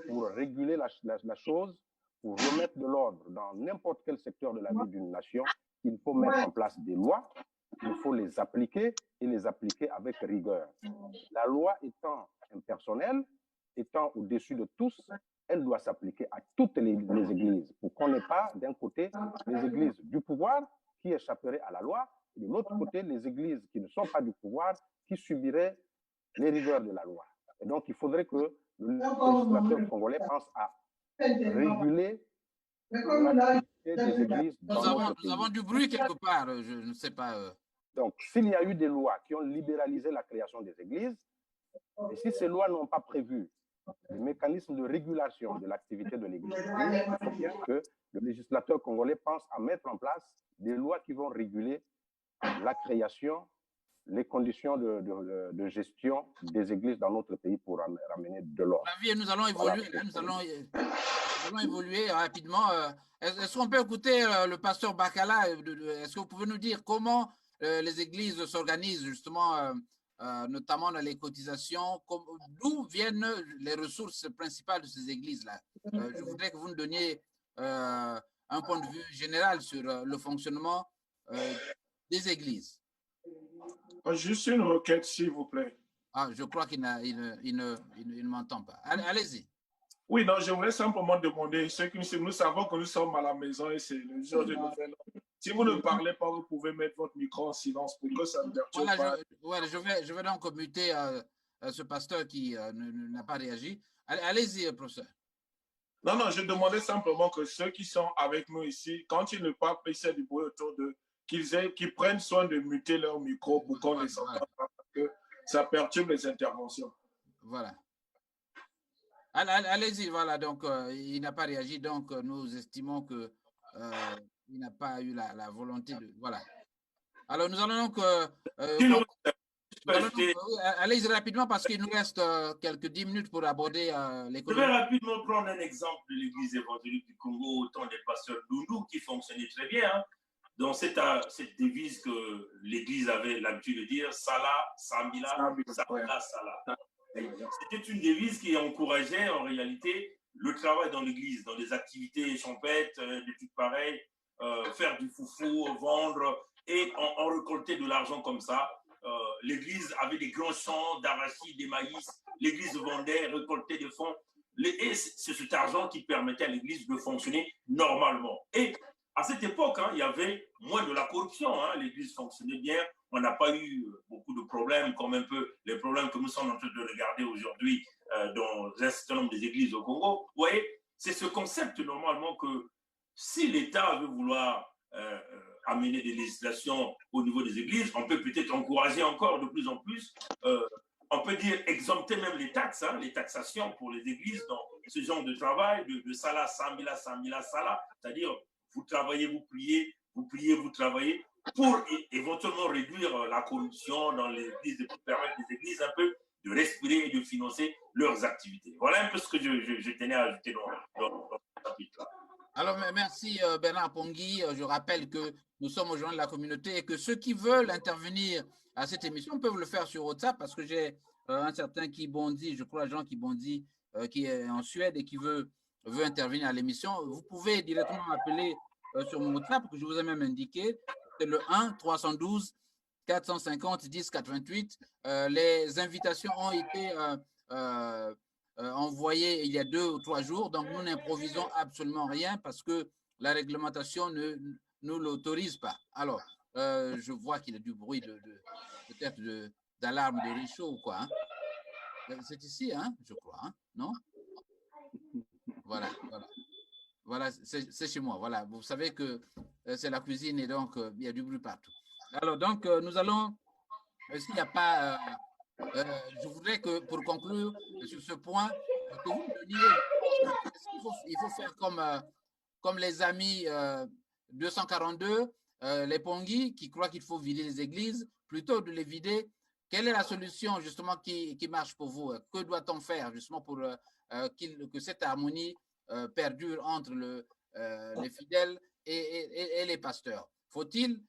Pour réguler la chose, pour remettre de l'ordre dans n'importe quel secteur de la vie d'une nation, il faut mettre en place des lois, il faut les appliquer et les appliquer avec rigueur. La loi étant impersonnelle, étant au-dessus de tous, elle doit s'appliquer à toutes les églises pour qu'on n'ait pas d'un côté les églises du pouvoir qui échapperaient à la loi et de l'autre côté les églises qui ne sont pas du pouvoir qui subiraient les rigueurs de la loi. Et donc, il faudrait que le législateur congolais pense à réguler l'activité des églises dans notre pays. Nous avons du bruit quelque part, je ne sais pas. Donc, s'il y a eu des lois qui ont libéralisé la création des églises, et si ces lois n'ont pas prévu des mécanismes de régulation de l'activité de l'Église, il faut bien que le législateur congolais pense à mettre en place des lois qui vont réguler la création, les conditions de gestion des églises dans notre pays pour ramener de l'ordre. Nous allons évoluer, voilà. Nous allons évoluer rapidement. Est-ce qu'on peut écouter le pasteur Bakala? Est-ce que vous pouvez nous dire comment les églises s'organisent justement, notamment dans les cotisations? D'où viennent les ressources principales de ces églises-là? Je voudrais que vous nous donniez un point de vue général sur le fonctionnement des églises. Juste une requête, s'il vous plaît. Ah, je crois qu'il ne m'entend pas. Allez-y. Oui, non, je voulais simplement demander, nous savons que nous sommes à la maison et c'est le jour de nouvelles. Si vous ne parlez pas, vous pouvez mettre votre micro en silence pour que ça ne perturbe pas. Je vais donc muter ce pasteur qui n'a pas réagi. Allez-y, professeur. Non, je demandais simplement que ceux qui sont avec nous ici, quand ils ne parlent pas, il y a du bruit autour d'eux, qu'ils prennent soin de muter leur micro pour qu'on les entende pas, parce que ça perturbe les interventions. Voilà. Allez-y, voilà, donc il n'a pas réagi, donc nous estimons que il n'a pas eu la volonté de... Voilà. Alors, nous allons donc... allez-y rapidement parce qu'il nous reste quelques 10 minutes pour aborder l'économie. Je vais rapidement prendre un exemple de l'Église évangélique du Congo au temps des pasteurs Doudou qui fonctionnait très bien. Hein. Donc, cette devise que l'Église avait l'habitude de dire, Salah, Samila, Samila, Salah. C'était une devise qui encourageait en réalité le travail dans l'Église, dans des activités champêtres, des trucs pareils, faire du foufou, vendre et en récolter de l'argent comme ça. L'Église avait des grands champs d'arachides, des maïs. L'Église vendait, récoltait des fonds. Et c'est cet argent qui permettait à l'Église de fonctionner normalement. Et à cette époque, hein, il y avait moins de la corruption. Hein. L'Église fonctionnait bien. On n'a pas eu beaucoup de problèmes, comme un peu les problèmes que nous sommes en train de regarder aujourd'hui dans un certain nombre des églises au Congo. Vous voyez, c'est ce concept normalement que si l'État veut vouloir amener des législations au niveau des églises, on peut peut-être encourager encore de plus en plus, on peut dire exempter même les taxes, hein, les taxations pour les églises dans ce genre de travail, de Salah, Samila, Samila, Salah, c'est-à-dire vous travaillez, vous priez, vous travaillez, pour éventuellement réduire la corruption dans les églises et pour permettre les églises un peu de respirer et de financer leurs activités. Voilà un peu ce que je tenais à ajouter dans ce chapitre-là. Alors, merci Bernard Pongui. Je rappelle que nous sommes au journal de la communauté et que ceux qui veulent intervenir à cette émission peuvent le faire sur WhatsApp parce que j'ai un certain qui bondit, je crois Jean qui bondit, qui est en Suède et qui veut intervenir à l'émission. Vous pouvez directement m'appeler sur mon WhatsApp que je vous ai même indiqué. C'est le 1-312-450-1088. Les invitations ont été envoyées il y a 2 ou 3 jours, donc nous n'improvisons absolument rien parce que la réglementation ne nous l'autorise pas. Alors, je vois qu'il y a du bruit peut-être d'alarme de Richaud ou quoi. Hein? C'est ici, hein, je crois, hein? Non? Voilà. Voilà, c'est chez moi. Voilà, vous savez que c'est la cuisine et donc il y a du bruit partout. Alors, donc, nous allons, s'il n'y a pas, je voudrais que pour conclure sur ce point, que vous me donniez, il faut faire comme les amis 242, les Pongui, qui croient qu'il faut vider les églises, plutôt de les vider. Quelle est la solution justement qui marche pour vous? Que doit-on faire justement pour que cette harmonie perdure entre les fidèles et les pasteurs? Faut-il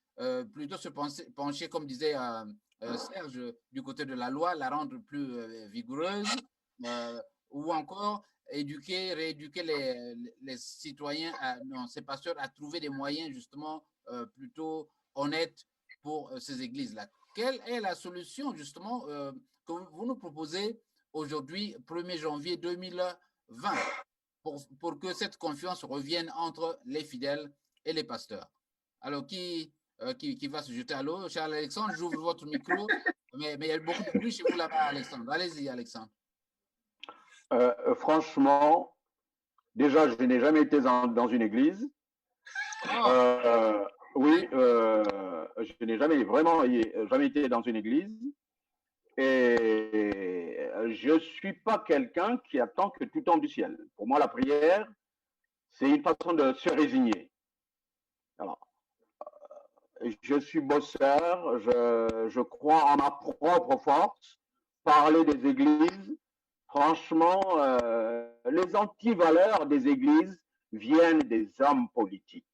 plutôt se pencher, comme disait Serge, du côté de la loi, la rendre plus vigoureuse, ou encore rééduquer les citoyens, ces pasteurs à trouver des moyens justement plutôt honnêtes pour ces églises-là? Quelle est la solution justement que vous nous proposez aujourd'hui, 1er janvier 2020, pour que cette confiance revienne entre les fidèles et les pasteurs? Alors, qui va se jeter à l'eau? Charles Alexandre, j'ouvre votre micro, mais il y a beaucoup de bruit chez vous là-bas, Alexandre. Allez-y, Alexandre. Franchement, déjà, je n'ai jamais été dans une église. Oui, je n'ai jamais été dans une église. Et je ne suis pas quelqu'un qui attend que tout tombe du ciel. Pour moi, la prière, c'est une façon de se résigner. Alors, je suis bosseur, je crois en ma propre force. Parler des églises, franchement, les antivaleurs des églises viennent des hommes politiques.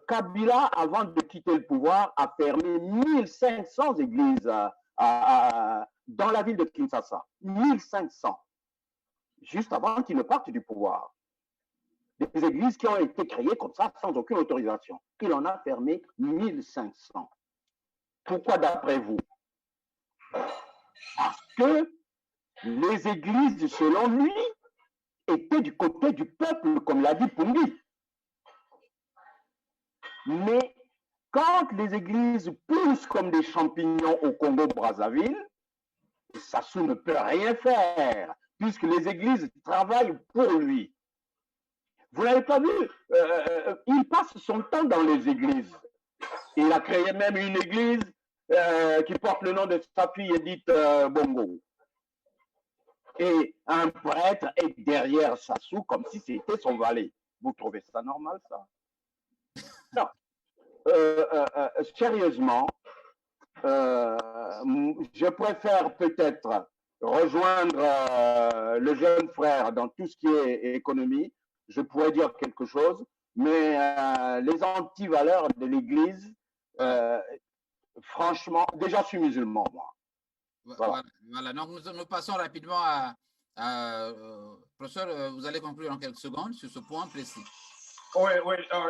Kabila, avant de quitter le pouvoir, a fermé 1500 églises dans la ville de Kinshasa. 1500. Juste avant qu'il ne parte du pouvoir. Des églises qui ont été créées comme ça, sans aucune autorisation. Il en a fermé 1500. Pourquoi d'après vous? Parce que les églises, selon lui, étaient du côté du peuple, comme l'a dit Pongui. Mais quand les églises poussent comme des champignons au Congo-Brazzaville, Sassou ne peut rien faire, puisque les églises travaillent pour lui. Vous n'avez pas vu, il passe son temps dans les églises. Il a créé même une église qui porte le nom de sa fille Edith Bongo. et un prêtre est derrière Sassou comme si c'était son valet. Vous trouvez ça normal, ça? Non. Sérieusement, je préfère peut-être rejoindre le jeune frère dans tout ce qui est économie. Je pourrais dire quelque chose, mais les antivaleurs de l'Église, franchement, déjà je suis musulman, moi. Voilà. Donc nous passons rapidement professeur, vous allez conclure en quelques secondes sur ce point précis. Oui,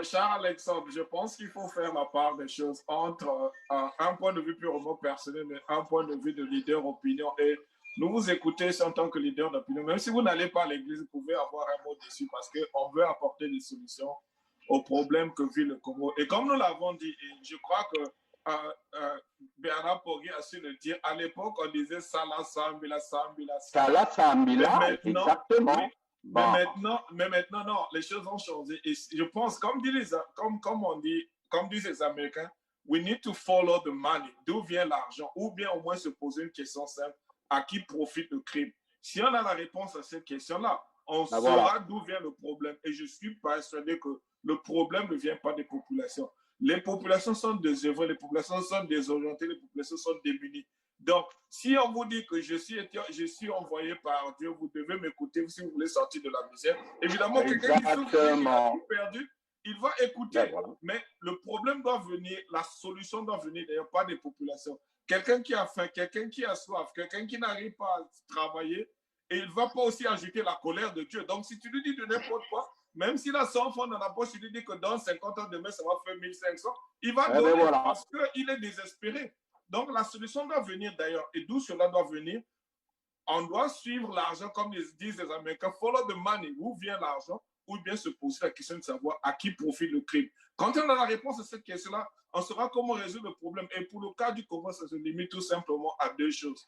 Charles-Alexandre, je pense qu'il faut faire la part des choses entre un point de vue purement personnel et un point de vue de leader opinion. Et nous vous écoutez en tant que leader d'opinion. Même si vous n'allez pas à l'église, vous pouvez avoir un mot dessus parce qu'on veut apporter des solutions aux problèmes que vit le Congo. Et comme nous l'avons dit, et je crois que Bernard Poggi a su le dire, à l'époque, on disait Salah Sambila, Sambila, Salah Sambila, exactement. Oui, mais maintenant, non, les choses ont changé. Et je pense, comme disent les Américains, we need to follow the money. D'où vient l'argent? Ou bien au moins se poser une question simple, à qui profite le crime? Si on a la réponse à cette question-là, on saura d'où vient le problème. Et je suis persuadé que le problème ne vient pas des populations. Les populations sont désœuvrées, les populations sont désorientées, les populations sont démunies. Donc, si on vous dit que je suis envoyé par Dieu, vous devez m'écouter si vous voulez sortir de la misère. Évidemment, quelqu'un qui souffre, qui a tout perdu, il va écouter. Mais le problème doit venir, la solution doit venir d'ailleurs pas des populations. Quelqu'un qui a faim, quelqu'un qui a soif, quelqu'un qui n'arrive pas à travailler, et il ne va pas aussi ajouter la colère de Dieu. Donc, si tu lui dis de n'importe quoi, même s'il a 100 francs dans la poche, il lui dit que dans 50 ans demain, ça va faire 1500, il va donner parce qu'il est désespéré. Donc, la solution doit venir d'ailleurs. Et d'où cela doit venir? On doit suivre l'argent, comme disent les Américains, follow the money. Où vient l'argent? Ou bien se poser la question de savoir à qui profite le crime. Quand on a la réponse à cette question-là, on saura comment résoudre le problème. Et pour le cas du Congo, ça se limite tout simplement à deux choses.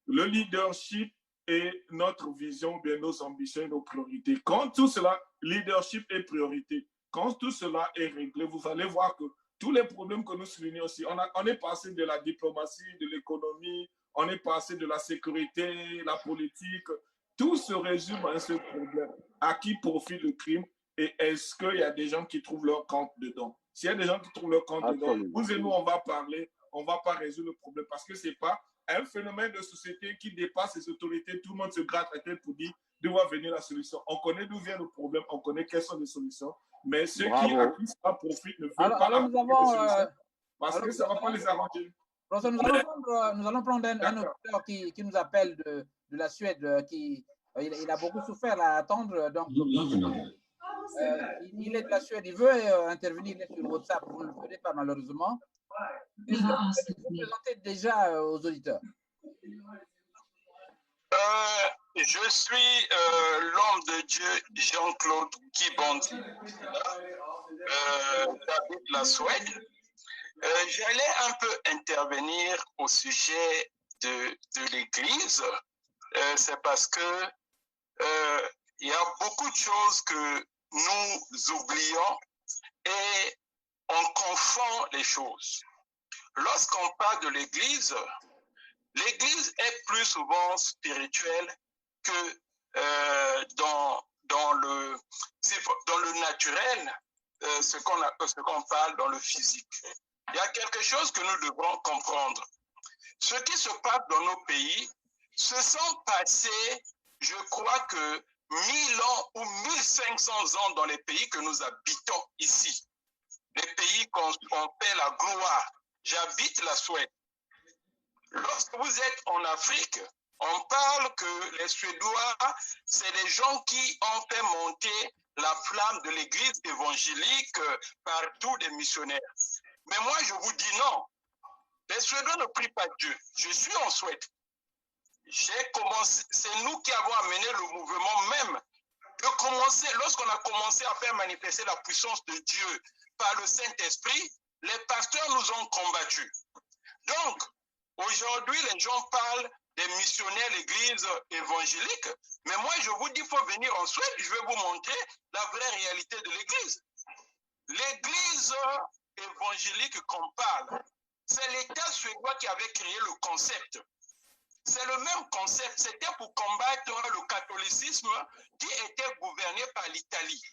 Le leadership et notre vision, bien nos ambitions et nos priorités. Quand tout cela, leadership et priorité, quand tout cela est réglé, vous allez voir que tous les problèmes que nous soulignons aussi, on est passé de la diplomatie, de l'économie, on est passé de la sécurité, la politique. Tout se résume à un seul problème. À qui profite le crime et est-ce qu'il y a des gens qui trouvent leur compte dedans? S'il y a des gens qui trouvent leur compte dedans, vous et nous, on va parler, on ne va pas résoudre le problème parce que ce n'est pas un phénomène de société qui dépasse les autorités. Tout le monde se gratte la tête pour dire d'où va venir la solution. On connaît d'où vient le problème, on connaît quelles sont les solutions. Mais ceux qui ça profite ne veulent pas appliquer les solutions parce que ça ne va pas les arranger. Nous allons prendre un auditeur qui nous appelle de la Suède. Il a beaucoup souffert à attendre. Donc, il est de la Suède. Il veut intervenir sur WhatsApp. Vous ne le ferez pas malheureusement. Vous vous présentez déjà aux auditeurs. Je suis l'homme de Dieu Jean-Claude Kibondi, j'habite la Suède. J'allais un peu intervenir au sujet de l'Église. C'est parce que il y a beaucoup de choses que nous oublions et on confond les choses. Lorsqu'on parle de l'Église, l'Église est plus souvent spirituelle que dans le naturel, ce qu'on parle dans le physique. Il y a quelque chose que nous devrons comprendre. Ce qui se passe dans nos pays se sont passés, je crois que 1000 ans ou 1500 ans dans les pays que nous habitons ici. Les pays qu'on fait la gloire. J'habite la Suède. Lorsque vous êtes en Afrique, on parle que les Suédois, c'est les gens qui ont fait monter la flamme de l'église évangélique par tous des missionnaires. Mais moi, je vous dis non. Les Suédois ne prient pas Dieu. Je suis en Suède. C'est nous qui avons amené le mouvement même de commencer. Lorsqu'on a commencé à faire manifester la puissance de Dieu par le Saint-Esprit, les pasteurs nous ont combattus. Donc, aujourd'hui, les gens parlent des missionnaires, l'église évangélique, mais moi, je vous dis, il faut venir en Suède, je vais vous montrer la vraie réalité de l'église. L'église évangélique qu'on parle, c'est l'État suédois qui avait créé le concept. C'est le même concept. C'était pour combattre le catholicisme qui était gouverné par l'Italie.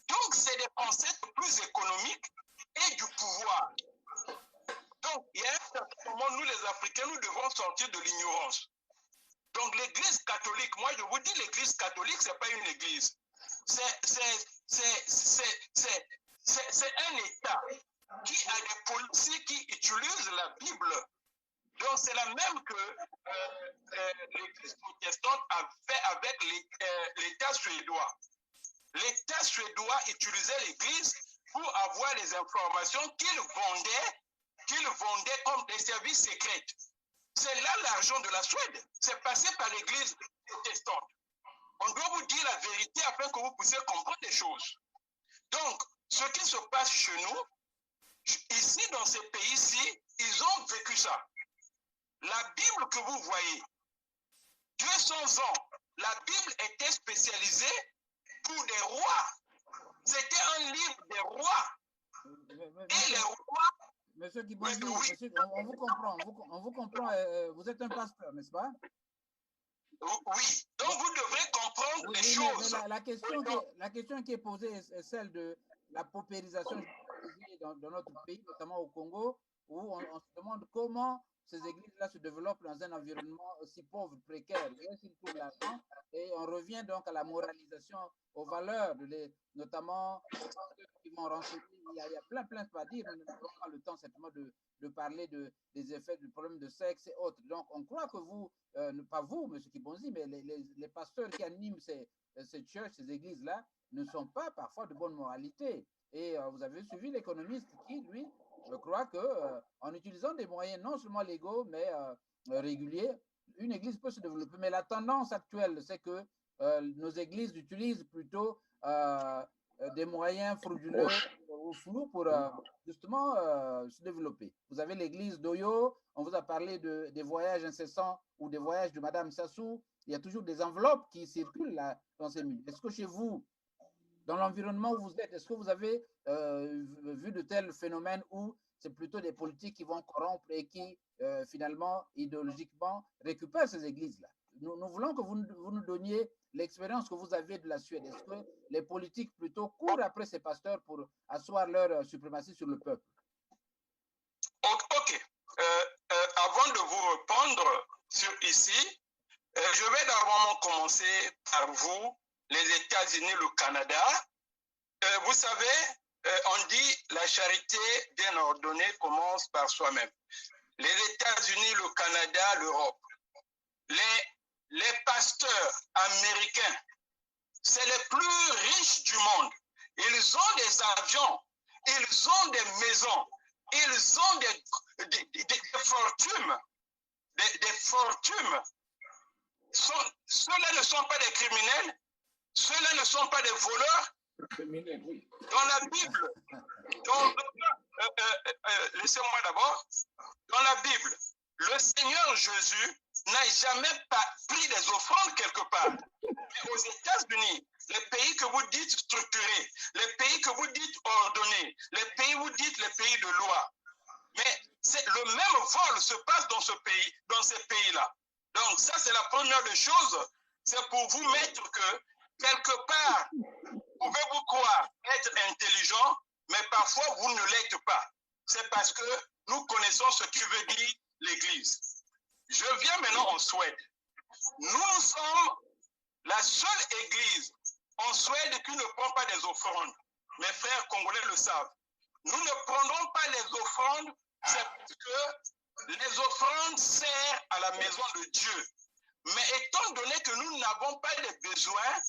Donc, c'est des concepts plus économiques et du pouvoir. Donc, il y a un certain moment, nous les Africains, nous devons sortir de l'ignorance. Donc, l'Église catholique, moi je vous dis, l'Église catholique, ce n'est pas une Église. C'est un État qui a des policiers qui utilisent la Bible. Donc, c'est la même que l'Église protestante a fait avec l'État suédois. L'État suédois utilisait l'Église pour avoir les informations qu'il vendait comme des services secrets. C'est là l'argent de la Suède. C'est passé par l'Église protestante. On doit vous dire la vérité afin que vous puissiez comprendre les choses. Donc, ce qui se passe chez nous, ici dans ces pays-ci, ils ont vécu ça. La Bible que vous voyez, 200 ans, la Bible était spécialisée pour des rois. C'était un livre des rois. Et les rois... Monsieur Kibongi, oui. On vous comprend. Vous êtes un pasteur, n'est-ce pas? Oui. Donc vous devrez comprendre les choses. Mais la question qui est posée est celle de la paupérisation dans notre pays, notamment au Congo, où on se demande comment ces églises-là se développent dans un environnement aussi pauvre, précaire. Où est-ce qu'ils trouvent l'argent? Et on revient donc à la moralisation, aux valeurs, notamment qui vont renseigner. Il y a plein de pas dire. Nous n'avons pas le temps simplement de parler des effets du problème de sexe et autres. Donc, on croit que vous, pas vous, M. Kibonzi, mais les pasteurs qui animent ces churches, ces églises-là, ne sont pas parfois de bonne moralité. Et vous avez suivi l'économiste qui, lui, je crois qu'en utilisant des moyens non seulement légaux, mais réguliers, une église peut se développer. Mais la tendance actuelle, c'est que nos églises utilisent plutôt des moyens frauduleux ou flous pour justement se développer. Vous avez l'église d'Oyo, on vous a parlé des voyages incessants ou des voyages de Madame Sassou. Il y a toujours des enveloppes qui circulent là, dans ces milieux. Est-ce que chez vous, dans l'environnement où vous êtes, est-ce que vous avez vu de tels phénomènes où c'est plutôt des politiques qui vont corrompre et qui, finalement, idéologiquement, récupèrent ces églises-là? Nous voulons que vous nous donniez l'expérience que vous avez de la Suède. Est-ce que les politiques plutôt courent après ces pasteurs pour asseoir leur suprématie sur le peuple? Ok. Avant de vous répondre sur ici, je vais d'abord commencer par vous, les États-Unis, le Canada. Vous savez, on dit la charité bien ordonnée commence par soi-même. Les États-Unis, le Canada, l'Europe. Les pasteurs américains, c'est les plus riches du monde. Ils ont des avions, ils ont des maisons, ils ont des fortunes. Des fortunes. Ceux-là ne sont pas des criminels, ceux-là ne sont pas des voleurs. Dans la Bible, laissez-moi d'abord, dans la Bible, le Seigneur Jésus n'a jamais pris des offrandes quelque part. Mais aux États-Unis, les pays que vous dites structurés, les pays que vous dites ordonnés, les pays que vous dites les pays de loi, mais le même vol se passe dans ces pays-là. Donc ça, c'est la première des choses. C'est pour vous mettre que, quelque part, vous pouvez vous croire être intelligent, mais parfois vous ne l'êtes pas. C'est parce que nous connaissons ce qui veut dire l'Église. Je viens maintenant en Suède. Nous sommes la seule église en Suède qui ne prend pas des offrandes. Mes frères congolais le savent. Nous ne prendrons pas les offrandes, c'est parce que les offrandes servent à la maison de Dieu. Mais étant donné que nous n'avons pas les besoins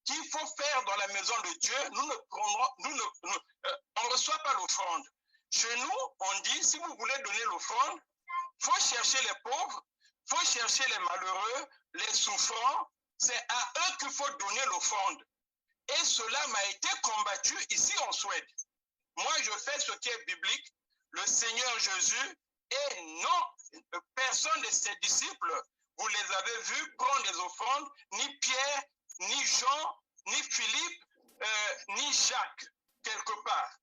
qu'il faut faire dans la maison de Dieu, on ne reçoit pas l'offrande. Chez nous, on dit, si vous voulez donner l'offrande, il faut chercher les pauvres, il faut chercher les malheureux, les souffrants. C'est à eux qu'il faut donner l'offrande. Et cela m'a été combattu ici en Suède. Moi, je fais ce qui est biblique. Le Seigneur Jésus et non, personne de ses disciples, vous les avez vus prendre des offrandes, ni Pierre, ni Jean, ni Philippe, ni Jacques, quelque part.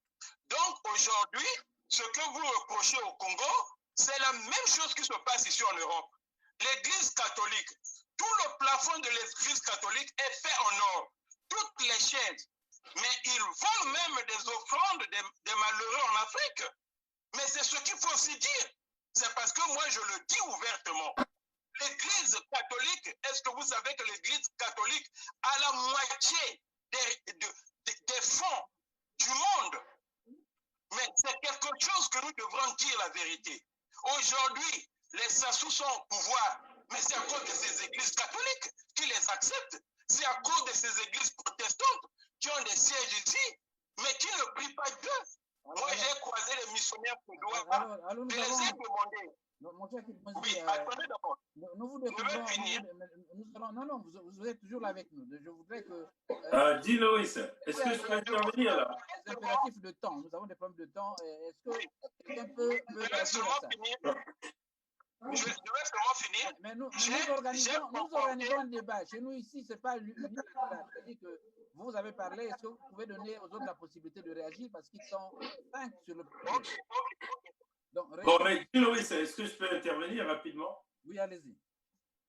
Donc aujourd'hui, ce que vous reprochez au Congo, c'est la même chose qui se passe ici en Europe. L'Église catholique, tout le plafond de l'Église catholique est fait en or. Toutes les chaises. Mais ils volent même des offrandes des malheureux en Afrique. Mais c'est ce qu'il faut aussi dire. C'est parce que moi, je le dis ouvertement. L'Église catholique, est-ce que vous savez que l'Église catholique a la moitié des fonds du monde? Mais c'est quelque chose que nous devrons dire la vérité. Aujourd'hui, les Sassous sont au pouvoir, mais c'est à cause de ces églises catholiques qui les acceptent. C'est à cause de ces églises protestantes qui ont des sièges ici, mais qui ne prient pas Dieu. Moi, j'ai croisé les missionnaires suédois. Je les ai demandé. Oui, attendez d'abord. Nous vous découvrons. Non, vous êtes toujours là avec nous. Je voudrais que. Dis Loïs, est-ce que je peux intervenir là? Les impératifs de temps. Nous avons des problèmes de temps. Est-ce que quelqu'un peut réagir à ça? Je vais seulement finir. Mais nous organisons un débat. Chez nous ici, ce n'est pas l'unique. C'est-à-dire que vous avez parlé. Est-ce que vous pouvez donner aux autres la possibilité de réagir parce qu'ils sont 5 sur le projet. Donc, bon, mais Loïs, est-ce que je peux intervenir rapidement? Oui, allez-y.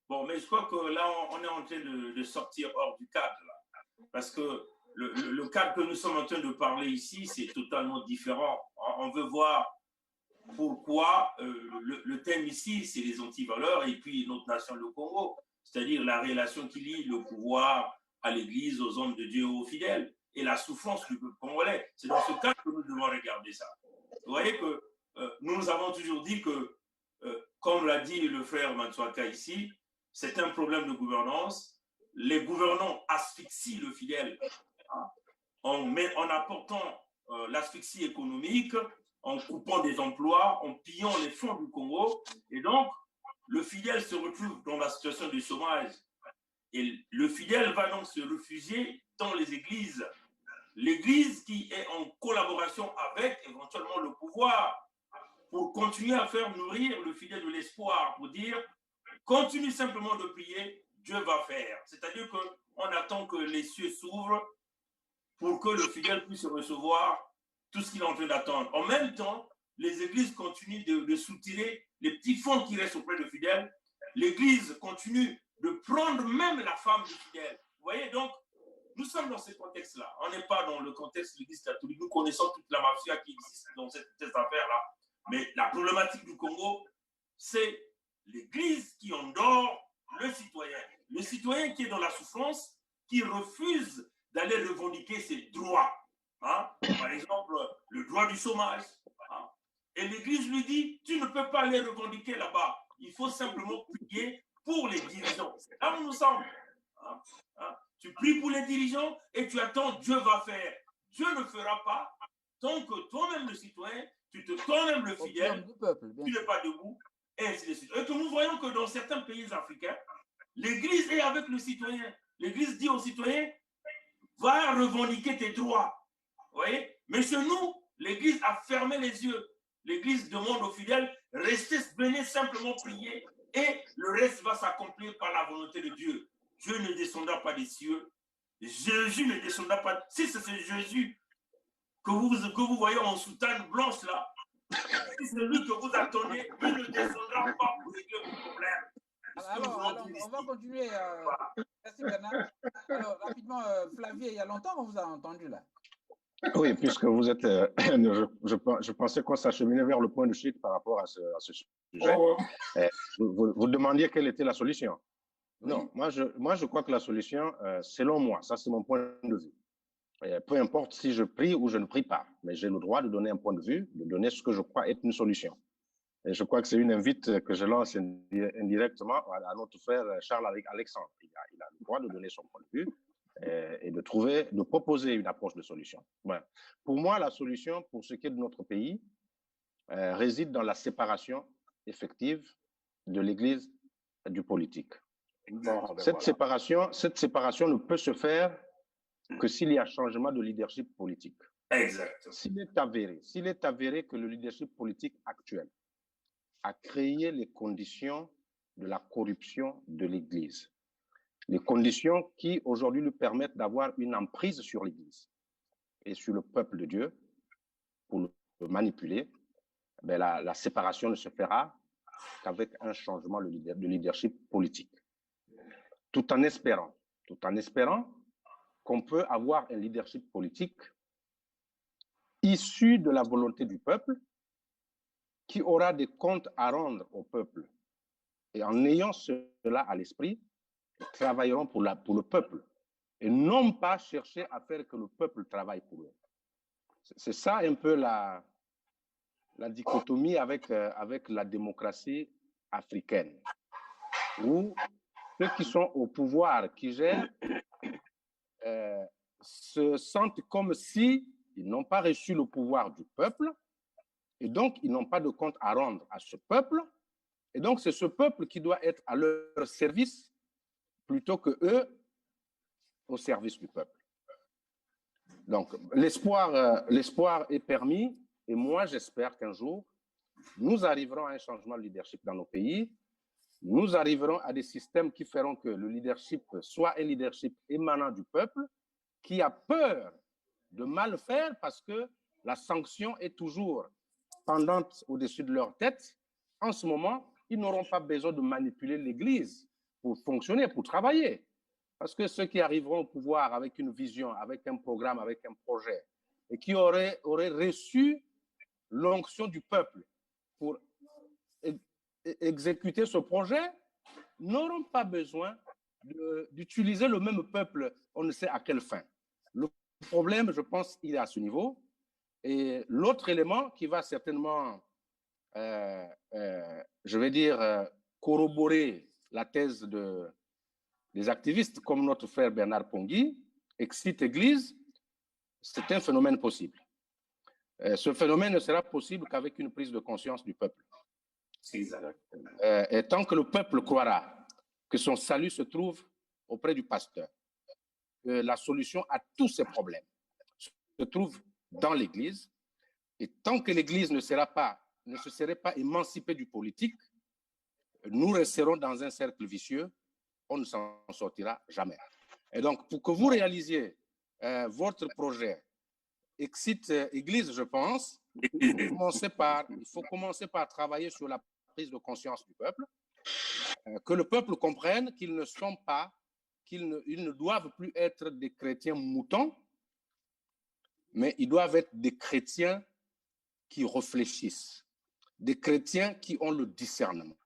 Bon, mais je crois que là, on est en train de sortir hors du cadre. Là, parce que le cadre que nous sommes en train de parler ici, c'est totalement différent. On veut voir pourquoi le thème ici, c'est les antivaleurs et puis notre nation, le Congo, c'est-à-dire la relation qui lie le pouvoir à l'Église, aux hommes de Dieu, aux fidèles, et la souffrance du peuple congolais. C'est dans ce cadre que nous devons regarder ça. Vous voyez que nous avons toujours dit que, comme l'a dit le frère Matsuaka ici, c'est un problème de gouvernance. Les gouvernants asphyxient le fidèle hein, en apportant l'asphyxie économique, en coupant des emplois, en pillant les fonds du Congo. Et donc, le fidèle se retrouve dans la situation de chômage. Et le fidèle va donc se réfugier dans les églises. L'église qui est en collaboration avec éventuellement le pouvoir pour continuer à faire nourrir le fidèle de l'espoir, pour dire, continue simplement de prier, Dieu va faire. C'est-à-dire qu'on attend que les cieux s'ouvrent pour que le fidèle puisse recevoir tout ce qu'il est en train d'attendre. En même temps, les églises continuent de soutirer les petits fonds qui restent auprès de fidèles. L'église continue de prendre même la femme du fidèle. Vous voyez, donc, nous sommes dans ce contexte-là. On n'est pas dans le contexte de l'Église catholique. Nous connaissons toute la mafia qui existe dans cette affaire-là. Mais la problématique du Congo, c'est l'Église qui endort le citoyen. Le citoyen qui est dans la souffrance, qui refuse d'aller revendiquer ses droits. Hein? Par exemple, le droit du chômage. Hein? Et l'Église lui dit, tu ne peux pas les revendiquer là-bas. Il faut simplement prier pour les dirigeants. C'est là où nous sommes. Hein? Hein? Tu pries pour les dirigeants et tu attends, Dieu va faire. Dieu ne fera pas tant que toi-même le citoyen, toi-même le fidèle, tu n'es pas debout, et ainsi de suite. Et que nous voyons que dans certains pays africains, l'Église est avec le citoyen. L'Église dit au citoyen, va revendiquer tes droits. Vous voyez? Mais chez nous, l'Église a fermé les yeux. L'Église demande aux fidèles, venez simplement prier et le reste va s'accomplir par la volonté de Dieu. Dieu ne descendra pas des cieux. Jésus ne descendra pas. Si c'est ce Jésus que vous voyez en soutane blanche là, si c'est lui que vous attendez, il ne descendra pas pour régler vos problèmes. Alors, on va continuer. Merci Bernard. Alors, rapidement, Flavie, il y a longtemps qu'on vous a entendu là. Oui, puisque vous êtes, je pensais qu'on s'acheminait vers le point de chute par rapport à ce sujet. Oh. Vous demandiez quelle était la solution. Oui. Non, moi je crois que la solution, selon moi, ça c'est mon point de vue. Peu importe si je prie ou je ne prie pas, mais j'ai le droit de donner un point de vue, de donner ce que je crois être une solution. Et je crois que c'est une invite que je lance indirectement à notre frère Charles Alexandre. Il a le droit de donner son point de vue et de proposer une approche de solution. Voilà. Pour moi, la solution pour ce qui est de notre pays réside dans la séparation effective de l'Église du politique. Bon, Cette séparation ne peut se faire que s'il y a changement de leadership politique. Exact. S'il est avéré que le leadership politique actuel a créé les conditions de la corruption de l'Église, les conditions qui aujourd'hui lui permettent d'avoir une emprise sur l'Église et sur le peuple de Dieu pour le manipuler, ben la séparation ne se fera qu'avec un changement de leadership politique. Tout en espérant qu'on peut avoir un leadership politique issu de la volonté du peuple, qui aura des comptes à rendre au peuple. Et en ayant cela à l'esprit, ils travailleront pour le peuple et non pas chercher à faire que le peuple travaille pour eux. C'est ça un peu la dichotomie avec la démocratie africaine, où ceux qui sont au pouvoir, qui gèrent, se sentent comme si ils n'ont pas reçu le pouvoir du peuple, et donc ils n'ont pas de compte à rendre à ce peuple, et donc c'est ce peuple qui doit être à leur service plutôt que eux au service du peuple. Donc l'espoir est permis, et moi j'espère qu'un jour nous arriverons à un changement de leadership dans nos pays. Nous arriverons à des systèmes qui feront que le leadership soit un leadership émanant du peuple, qui a peur de mal faire parce que la sanction est toujours pendante au-dessus de leur tête. En ce moment, ils n'auront pas besoin de manipuler l'Église pour fonctionner, pour travailler. Parce que ceux qui arriveront au pouvoir avec une vision, avec un programme, avec un projet, et qui auraient reçu l'onction du peuple pour exécuter ce projet, n'auront pas besoin d'utiliser le même peuple, on ne sait à quelle fin. Le problème, je pense, il est à ce niveau. Et l'autre élément qui va certainement, je vais dire, corroborer la thèse des activistes comme notre frère Bernard Pongui, Exit Église, c'est un phénomène possible. Ce phénomène ne sera possible qu'avec une prise de conscience du peuple. Et tant que le peuple croira que son salut se trouve auprès du pasteur, que la solution à tous ses problèmes se trouve dans l'Église, et tant que l'Église ne se serait pas émancipée du politique, nous resterons dans un cercle vicieux, on ne s'en sortira jamais. Et donc, pour que vous réalisiez votre projet Exit Église, je pense, il faut commencer par travailler sur la prise de conscience du peuple, que le peuple comprenne qu'ils ne sont pas, qu'ils ne doivent plus être des chrétiens moutons, mais ils doivent être des chrétiens qui réfléchissent, des chrétiens qui ont le discernement,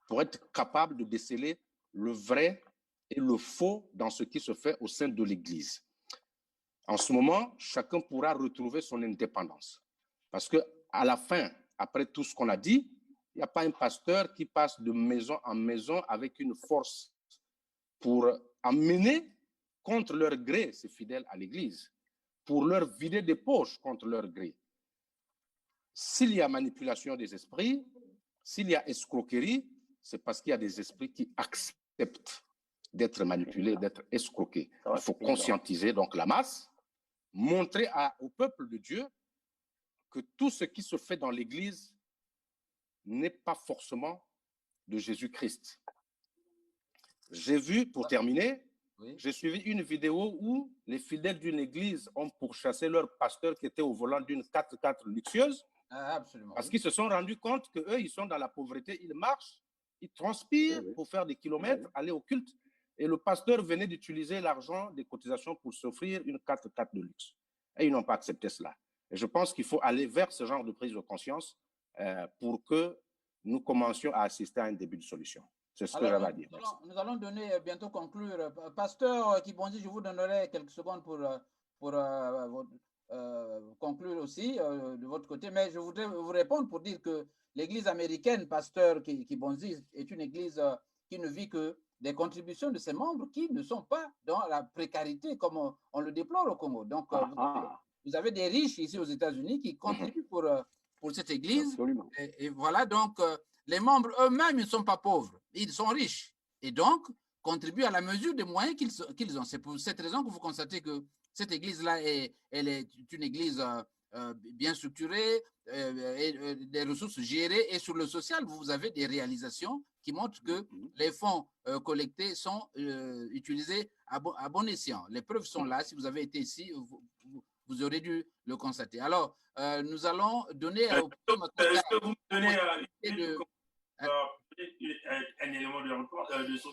pour être capables de déceler le vrai et le faux dans ce qui se fait au sein de l'Église. En ce moment, chacun pourra retrouver son indépendance. Parce qu'à la fin, après tout ce qu'on a dit, il n'y a pas un pasteur qui passe de maison en maison avec une force pour amener contre leur gré ces fidèles à l'Église, pour leur vider des poches contre leur gré. S'il y a manipulation des esprits, s'il y a escroquerie, c'est parce qu'il y a des esprits qui acceptent d'être manipulés, d'être escroqués. Il faut conscientiser donc la masse, montrer au peuple de Dieu que tout ce qui se fait dans l'Église n'est pas forcément de Jésus-Christ. J'ai vu, pour terminer, j'ai suivi une vidéo où les fidèles d'une église ont pourchassé leur pasteur qui était au volant d'une 4x4 luxueuse. Absolument. Parce qu'ils se sont rendus compte qu'eux, ils sont dans la pauvreté, ils marchent, ils transpirent pour faire des kilomètres, aller au culte. Et le pasteur venait d'utiliser l'argent des cotisations pour s'offrir une 4x4 de luxe. Et ils n'ont pas accepté cela. Et je pense qu'il faut aller vers ce genre de prise de conscience pour que nous commencions à assister à un début de solution. C'est ce que j'avais à dire. Nous allons donner, bientôt conclure. Pasteur Kibonzi, je vous donnerai quelques secondes pour conclure aussi de votre côté. Mais je voudrais vous répondre pour dire que l'église américaine, pasteur Kibonzi, est une église qui ne vit que des contributions de ses membres qui ne sont pas dans la précarité comme on le déplore au Congo. Donc, vous avez des riches ici aux États-Unis qui contribuent pour cette église. Et voilà, donc, les membres eux-mêmes, ils ne sont pas pauvres, ils sont riches. Et donc, contribuent à la mesure des moyens qu'ils ont. C'est pour cette raison que vous constatez que cette église-là, elle est une église bien structurée, et des ressources gérées. Et sur le social, vous avez des réalisations qui montrent que les fonds collectés sont utilisés à bon escient. Les preuves sont là. Si vous avez été ici, vous aurez dû le constater. Alors, nous allons donner... un élément de solution.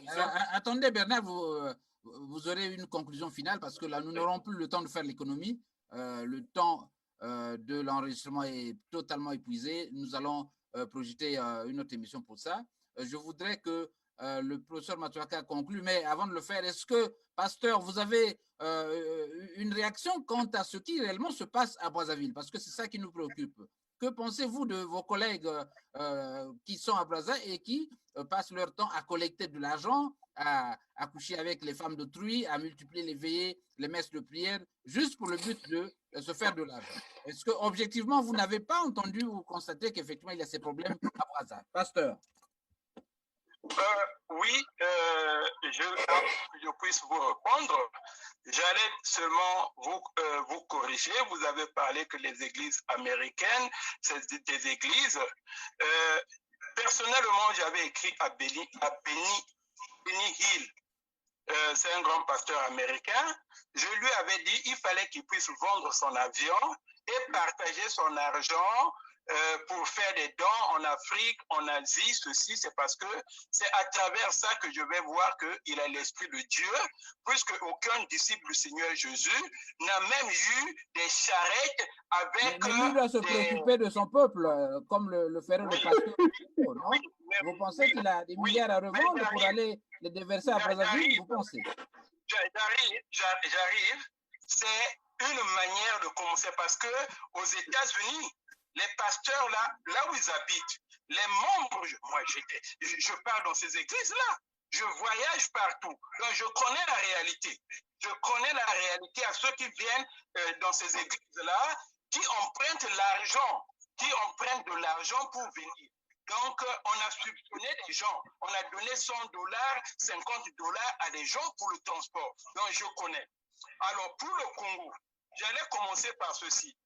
Attendez, Bernard, vous aurez une conclusion finale parce que là, nous n'aurons plus le temps de faire l'économie. Le temps de l'enregistrement est totalement épuisé. Nous allons projeter une autre émission pour ça. Je voudrais que le professeur Matuaka conclue, mais avant de le faire, est-ce que, pasteur, vous avez une réaction quant à ce qui réellement se passe à Brazzaville? Parce que c'est ça qui nous préoccupe. Que pensez-vous de vos collègues qui sont à Brazzaville et qui passent leur temps à collecter de l'argent, à coucher avec les femmes d'autrui, à multiplier les veillées, les messes de prière, juste pour le but de se faire de l'argent? Est-ce que, objectivement, vous n'avez pas entendu ou constaté qu'effectivement, il y a ces problèmes à Brazzaville? Pasteur. Oui, je puisse vous répondre. J'allais seulement vous corriger. Vous avez parlé que les églises américaines, c'est des églises. Personnellement, j'avais écrit à Benny Hill. C'est un grand pasteur américain. Je lui avais dit qu'il fallait qu'il puisse vendre son avion et partager son argent pour faire des dons en Afrique, en Asie, ceci, c'est parce que c'est à travers ça que je vais voir qu'il a l'Esprit de Dieu, puisque aucun disciple du Seigneur Jésus n'a même eu des charrettes avec... Mais lui doit se préoccuper de son peuple, comme le ferait le pasteur, non? Vous pensez qu'il a des milliards à revendre pour aller les déverser à Brazzaville, vous pensez? J'arrive, c'est une manière de commencer, parce que aux États-Unis, les pasteurs là où ils habitent, les membres, moi je pars dans ces églises-là, je voyage partout, donc je connais la réalité. Je connais la réalité à ceux qui viennent dans ces églises-là, qui empruntent l'argent, qui empruntent de l'argent pour venir. Donc, on a subventionné des gens, on a donné $100, $50 à des gens pour le transport. Donc, je connais. Alors, pour le Congo, j'allais commencer par ceci.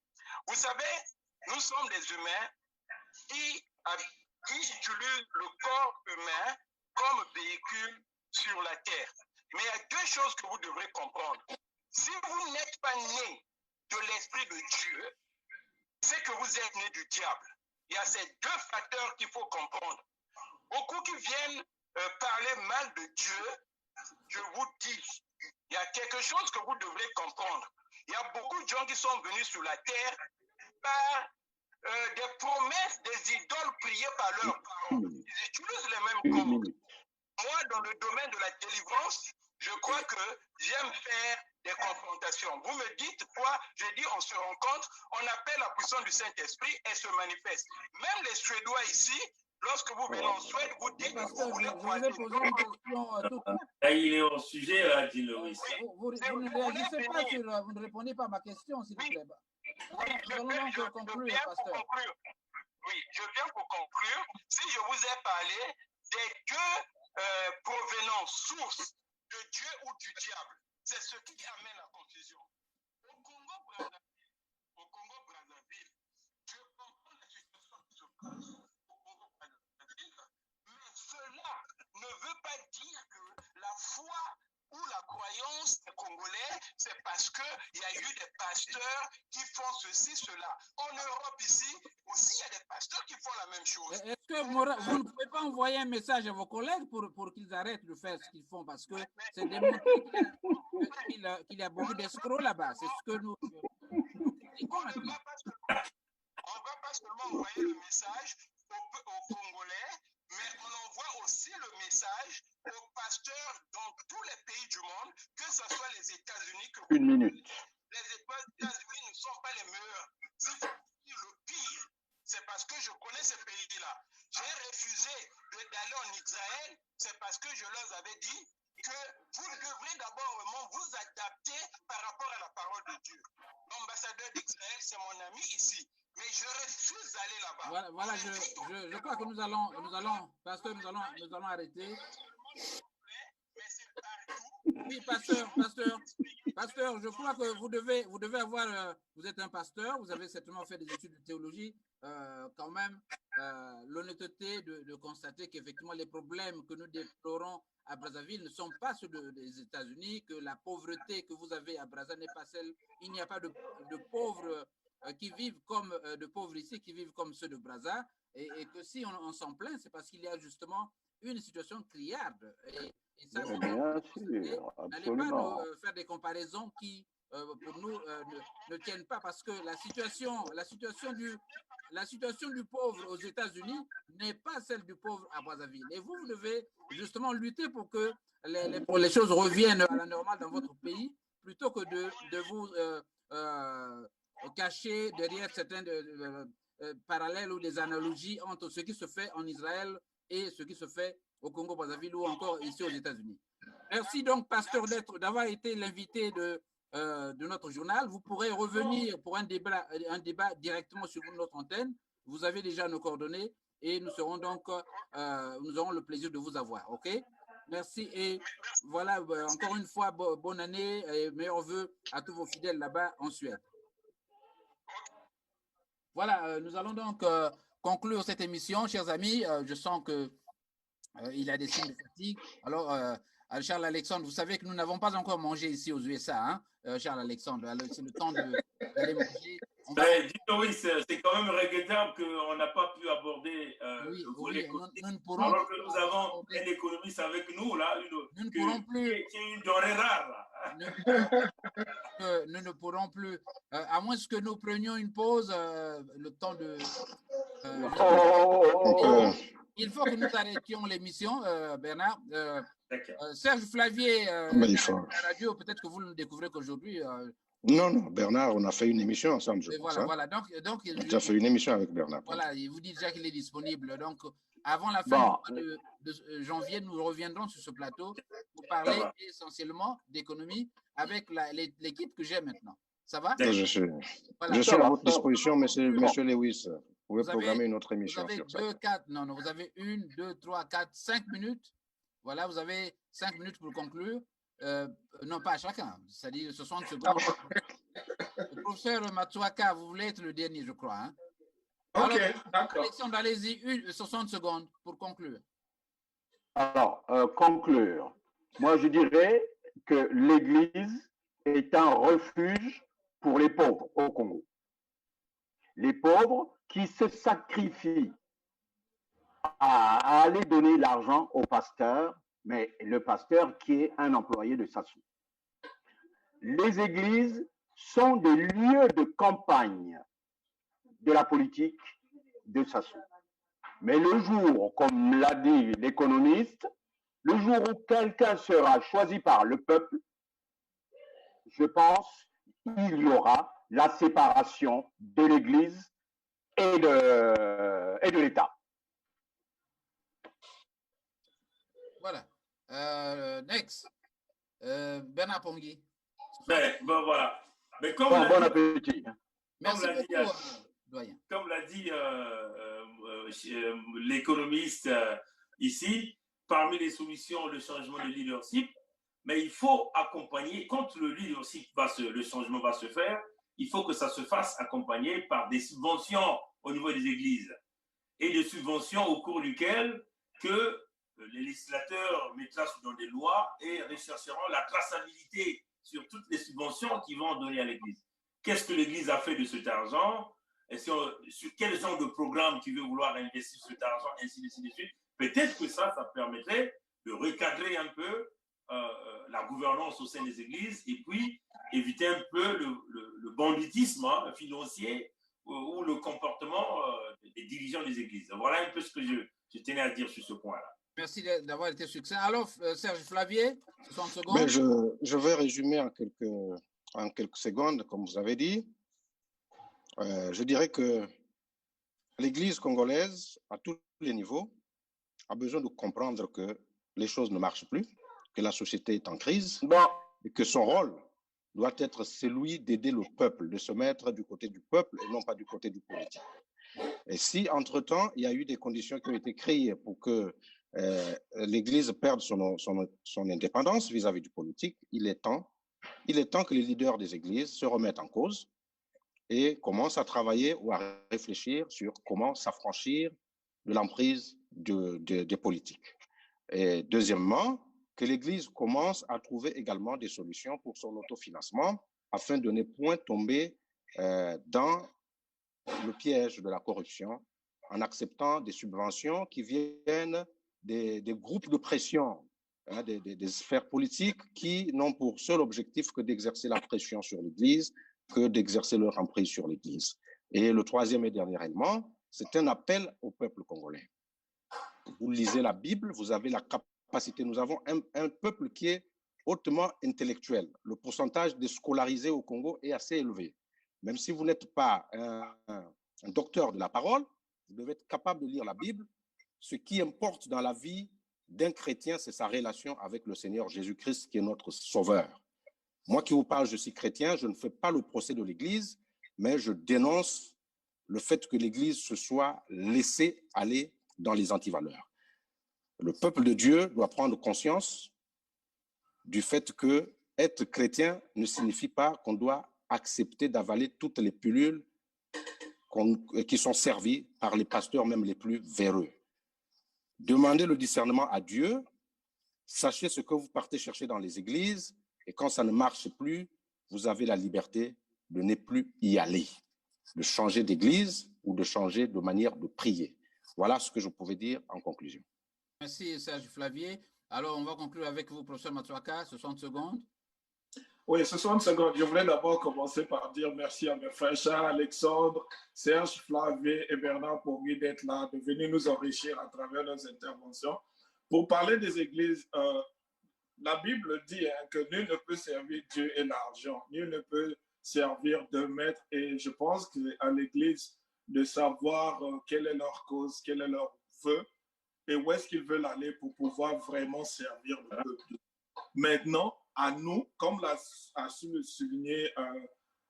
Vous savez, nous sommes des humains qui utilisent le corps humain comme véhicule sur la terre. Mais il y a deux choses que vous devrez comprendre. Si vous n'êtes pas né de l'Esprit de Dieu, c'est que vous êtes né du diable. Il y a ces deux facteurs qu'il faut comprendre. Beaucoup qui viennent parler mal de Dieu, je vous dis, il y a quelque chose que vous devrez comprendre. Il y a beaucoup de gens qui sont venus sur la terre par des promesses des idoles priées par leurs parents. Ils utilisent les mêmes codes. Moi, dans le domaine de la délivrance, je crois que j'aime faire des confrontations. Vous me dites quoi? Je dis, on se rencontre, on appelle la puissance du Saint-Esprit et se manifeste. Même les Suédois ici, lorsque vous venez en Suède, vous dites que vous voulez croiser. Là, il est au sujet, là, dit Loris. Vous ne réagissez pas sur, vous ne répondez pas à ma question, s'il vous plaît. Oui, je viens pour conclure. Oui, je viens pour conclure. Si je vous ai parlé des deux provenances, sources de Dieu ou du diable, c'est ce qui amène la confusion. Au Congo-Brazzaville, je comprends la situation qui se passe au Congo-Brazzaville, mais cela ne veut pas dire que la foi ou la croyance des Congolais, c'est parce qu'il y a eu des pasteurs qui font ceci, cela. En Europe, ici, aussi, il y a des pasteurs qui font la même chose. Est-ce que vous ne pouvez pas envoyer un message à vos collègues pour qu'ils arrêtent de faire ce qu'ils font? Parce que c'est démontré qu'il y a beaucoup d'escrocs là-bas. C'est ce que nous critiquons maintenant. On ne va pas seulement envoyer le message aux Congolais, mais on envoie aussi le message aux pasteurs dans tous les pays du monde, que ce soit les États-Unis. Une minute. Les États-Unis ne sont pas les meilleurs. Si je dis le pire, c'est parce que je connais ces pays-là. J'ai refusé d'aller en Israël, c'est parce que je leur avais dit que vous devrez d'abord vraiment vous adapter par rapport à la parole de Dieu. L'ambassadeur d'Israël, c'est mon ami ici. Mais je refuse d'aller là-bas. Voilà, je crois que nous allons, pasteur, nous allons arrêter. Oui, pasteur, je crois que vous devez avoir, vous êtes un pasteur, vous avez certainement fait des études de théologie, quand même, l'honnêteté de constater qu'effectivement les problèmes que nous déplorons à Brazzaville ne sont pas ceux des États-Unis, que la pauvreté que vous avez à Brazzaville n'est pas celle, il n'y a pas de pauvres qui vivent comme de pauvres ici, qui vivent comme ceux de Brazza, et que si on s'en plaint, c'est parce qu'il y a justement une situation criarde. Et ça, Bien sûr, n'allez pas absolument. nous faire des comparaisons qui, pour nous, ne tiennent pas, parce que la situation du pauvre aux États-Unis n'est pas celle du pauvre à Brazzaville. Et vous devez justement lutter pour que les choses reviennent à la normale dans votre pays, plutôt que de vous cacher derrière certains parallèles ou des analogies entre ce qui se fait en Israël et ce qui se fait au Congo-Brazzaville ou encore ici aux États-Unis. Merci donc, pasteur, d'avoir été l'invité de notre journal. Vous pourrez revenir pour un débat directement sur notre antenne. Vous avez déjà nos coordonnées et nous serons donc, nous aurons le plaisir de vous avoir. OK? Merci et voilà, encore une fois, bonne année et meilleurs vœux à tous vos fidèles là-bas en Suède. Voilà, nous allons donc conclure cette émission, chers amis. Je sens que il a des signes de fatigue. Alors, Charles Alexandre, vous savez que nous n'avons pas encore mangé ici aux USA, hein, Charles Alexandre. C'est le temps d'aller manger. Oui, c'est quand même regrettable qu'on n'a pas pu aborder nous ne pourrons alors que nous avons un économiste avec nous, là, nous ne pourrons plus. Qui est une denrée rare, là. Nous ne pourrons plus, à moins que nous prenions une pause, le temps de... il faut que nous arrêtions l'émission, Bernard. Serge Flavier, la radio, peut-être que vous ne le découvrez qu'aujourd'hui. Non, Bernard, on a fait une émission ensemble, je pense. Voilà. Donc, on a fait une émission avec Bernard. Voilà, il vous dit déjà qu'il est disponible. Donc, avant la fin de janvier, nous reviendrons sur ce plateau pour parler essentiellement d'économie avec l'équipe que j'ai maintenant. Ça va? Je suis à votre disposition, monsieur Lewis. Vous pouvez programmer une autre émission. Vous avez 1, 2, 3, 4, 5 minutes. Voilà, vous avez 5 minutes pour conclure. Non, pas à chacun, c'est-à-dire 60 secondes. Le professeur Matsuaka, vous voulez être le dernier, je crois. Hein? Ok, d'accord. Alexandre, allez-y, 60 secondes pour conclure. Alors, conclure. Moi, je dirais que l'Église est un refuge pour les pauvres au Congo. Les pauvres qui se sacrifient à aller donner l'argent au pasteur, mais le pasteur qui est un employé de Sassou. Les églises sont des lieux de campagne de la politique de Sassou. Mais le jour, comme l'a dit l'économiste, le jour où quelqu'un sera choisi par le peuple, je pense qu'il y aura la séparation de l'Église et de l'État. Voilà. Next. Bernard Pongui. Voilà. Mais comme bon appétit. Merci beaucoup, doyen. Comme l'a dit l'économiste ici, parmi les solutions, le changement de leadership, mais il faut accompagner, quand le leadership le changement va se faire, il faut que ça se fasse accompagner par des subventions au niveau des églises et des subventions au cours duquel que les législateurs mettront dans des lois et rechercheront la traçabilité sur toutes les subventions qu'ils vont donner à l'Église. Qu'est-ce que l'Église a fait de cet argent? Sur quel genre de programme qui veut vouloir investir cet argent, ainsi de suite. Peut-être que ça permettrait de recadrer un peu la gouvernance au sein des églises et puis éviter un peu le banditisme financier ou le comportement des dirigeants des églises. Voilà un peu ce que je tenais à dire sur ce point-là. Merci d'avoir été succinct. Alors, Serge Flavier, 60 secondes. Mais je vais résumer en quelques secondes, comme vous avez dit. Je dirais que l'Église congolaise, à tous les niveaux, a besoin de comprendre que les choses ne marchent plus, que la société est en crise, et que son rôle doit être celui d'aider le peuple, de se mettre du côté du peuple et non pas du côté du politique. Et si, entre-temps, il y a eu des conditions qui ont été créées pour que l'Église perde son indépendance vis-à-vis du politique, il est temps que les leaders des églises se remettent en cause et commencent à travailler ou à réfléchir sur comment s'affranchir de l'emprise des politiques. Et deuxièmement, que l'Église commence à trouver également des solutions pour son autofinancement afin de ne point tomber dans le piège de la corruption en acceptant des subventions qui viennent des groupes de pression, hein, des sphères politiques qui n'ont pour seul objectif que d'exercer la pression sur l'Église, que d'exercer leur emprise sur l'Église. Et le troisième et dernier élément, c'est un appel au peuple congolais. Vous lisez la Bible, vous avez la capacité. Nous avons un peuple qui est hautement intellectuel. Le pourcentage des scolarisés au Congo est assez élevé. Même si vous n'êtes pas un docteur de la parole, vous devez être capable de lire la Bible. Ce qui importe dans la vie d'un chrétien, c'est sa relation avec le Seigneur Jésus-Christ, qui est notre sauveur. Moi qui vous parle, je suis chrétien, je ne fais pas le procès de l'Église, mais je dénonce le fait que l'Église se soit laissée aller dans les antivaleurs. Le peuple de Dieu doit prendre conscience du fait que être chrétien ne signifie pas qu'on doit accepter d'avaler toutes les pilules qui sont servies par les pasteurs, même les plus véreux. Demandez le discernement à Dieu, sachez ce que vous partez chercher dans les églises, et quand ça ne marche plus, vous avez la liberté de ne plus y aller, de changer d'église ou de changer de manière de prier. Voilà ce que je pouvais dire en conclusion. Merci Serge Flavier. Alors, on va conclure avec vous, professeur Matsuaka, 60 secondes. Oui, 60 secondes. Je voulais d'abord commencer par dire merci à mes frères Charles, Alexandre, Serge Flavier et Bernard Pongui d'être là, de venir nous enrichir à travers leurs interventions. Pour parler des églises, la Bible dit hein, que nul ne peut servir Dieu et l'argent, nul ne peut servir deux maîtres. Et je pense qu'à l'Église, de savoir quelle est leur cause, quel est leur vœu et où est-ce qu'ils veulent aller pour pouvoir vraiment servir le peuple. Maintenant, à nous, comme a su le souligner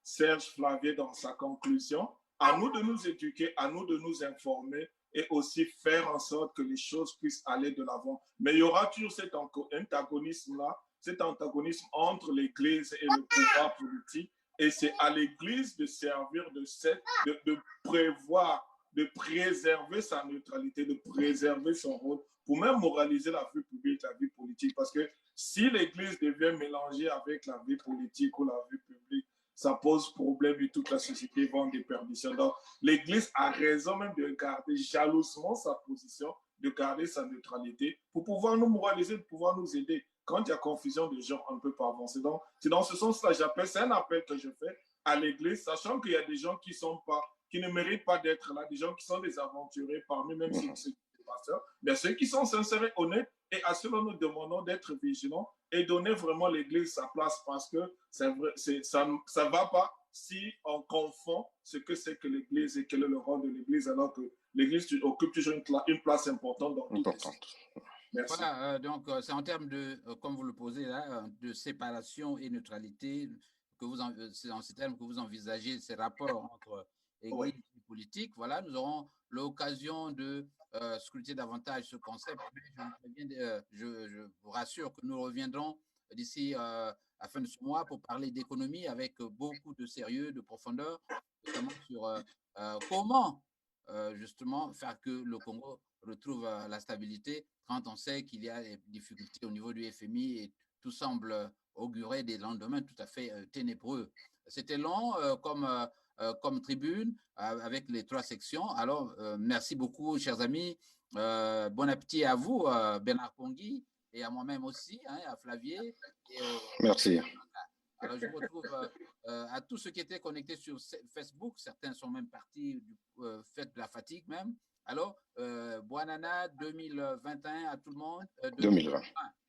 Serge Flavier dans sa conclusion, à nous de nous éduquer, à nous de nous informer et aussi faire en sorte que les choses puissent aller de l'avant. Mais il y aura toujours cet antagonisme-là, cet antagonisme entre l'Église et le pouvoir politique. Et c'est à l'Église de servir de prévoir, de préserver sa neutralité, de préserver son rôle, pour même moraliser la vie publique, la vie politique. Parce que si l'Église devient mélangée avec la vie politique ou la vie publique, ça pose problème et toute la société va en déperdition. Donc, l'Église a raison même de garder jalousement sa position, de garder sa neutralité pour pouvoir nous moraliser, de pouvoir nous aider. Quand il y a confusion des gens, on ne peut pas avancer. Donc, c'est dans ce sens-là, c'est un appel que je fais à l'Église, sachant qu'il y a des gens qui ne méritent pas d'être là, des gens qui sont des aventuriers parmi, même si c'est des pasteurs, mais ceux qui sont sincères et honnêtes, et à cela nous demandons d'être vigilants et donner vraiment l'Église sa place, parce que ça ne va pas si on confond ce que c'est que l'Église et quel est le rôle de l'Église, alors que l'Église occupe toujours une place importante dans tout. Merci. Voilà, donc c'est en termes de, comme vous le posez là, de séparation et neutralité, c'est dans ces termes que vous envisagez ces rapports entre Église et politique. Voilà, nous aurons l'occasion de scruter davantage ce concept. Je vous rassure que nous reviendrons d'ici à la fin de ce mois pour parler d'économie avec beaucoup de sérieux, de profondeur, notamment sur comment justement faire que le Congo retrouve la stabilité quand on sait qu'il y a des difficultés au niveau du FMI et tout semble augurer des lendemains tout à fait ténébreux. C'était long comme tribune avec les 3 sections. Alors, merci beaucoup, chers amis. Bon appétit à vous, Bernard Pongui, et à moi-même aussi, hein, à Flavier. Merci. Alors, je vous retrouve à tous ceux qui étaient connectés sur Facebook. Certains sont même partis du fait de la fatigue même. Alors, Boanana 2021 à tout le monde. 2020.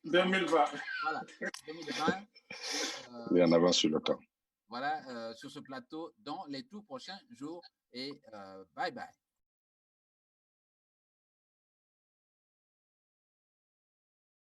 2020. Voilà, 2020. Et en avance sur le temps. Voilà, sur ce plateau dans les tout prochains jours. Et bye bye.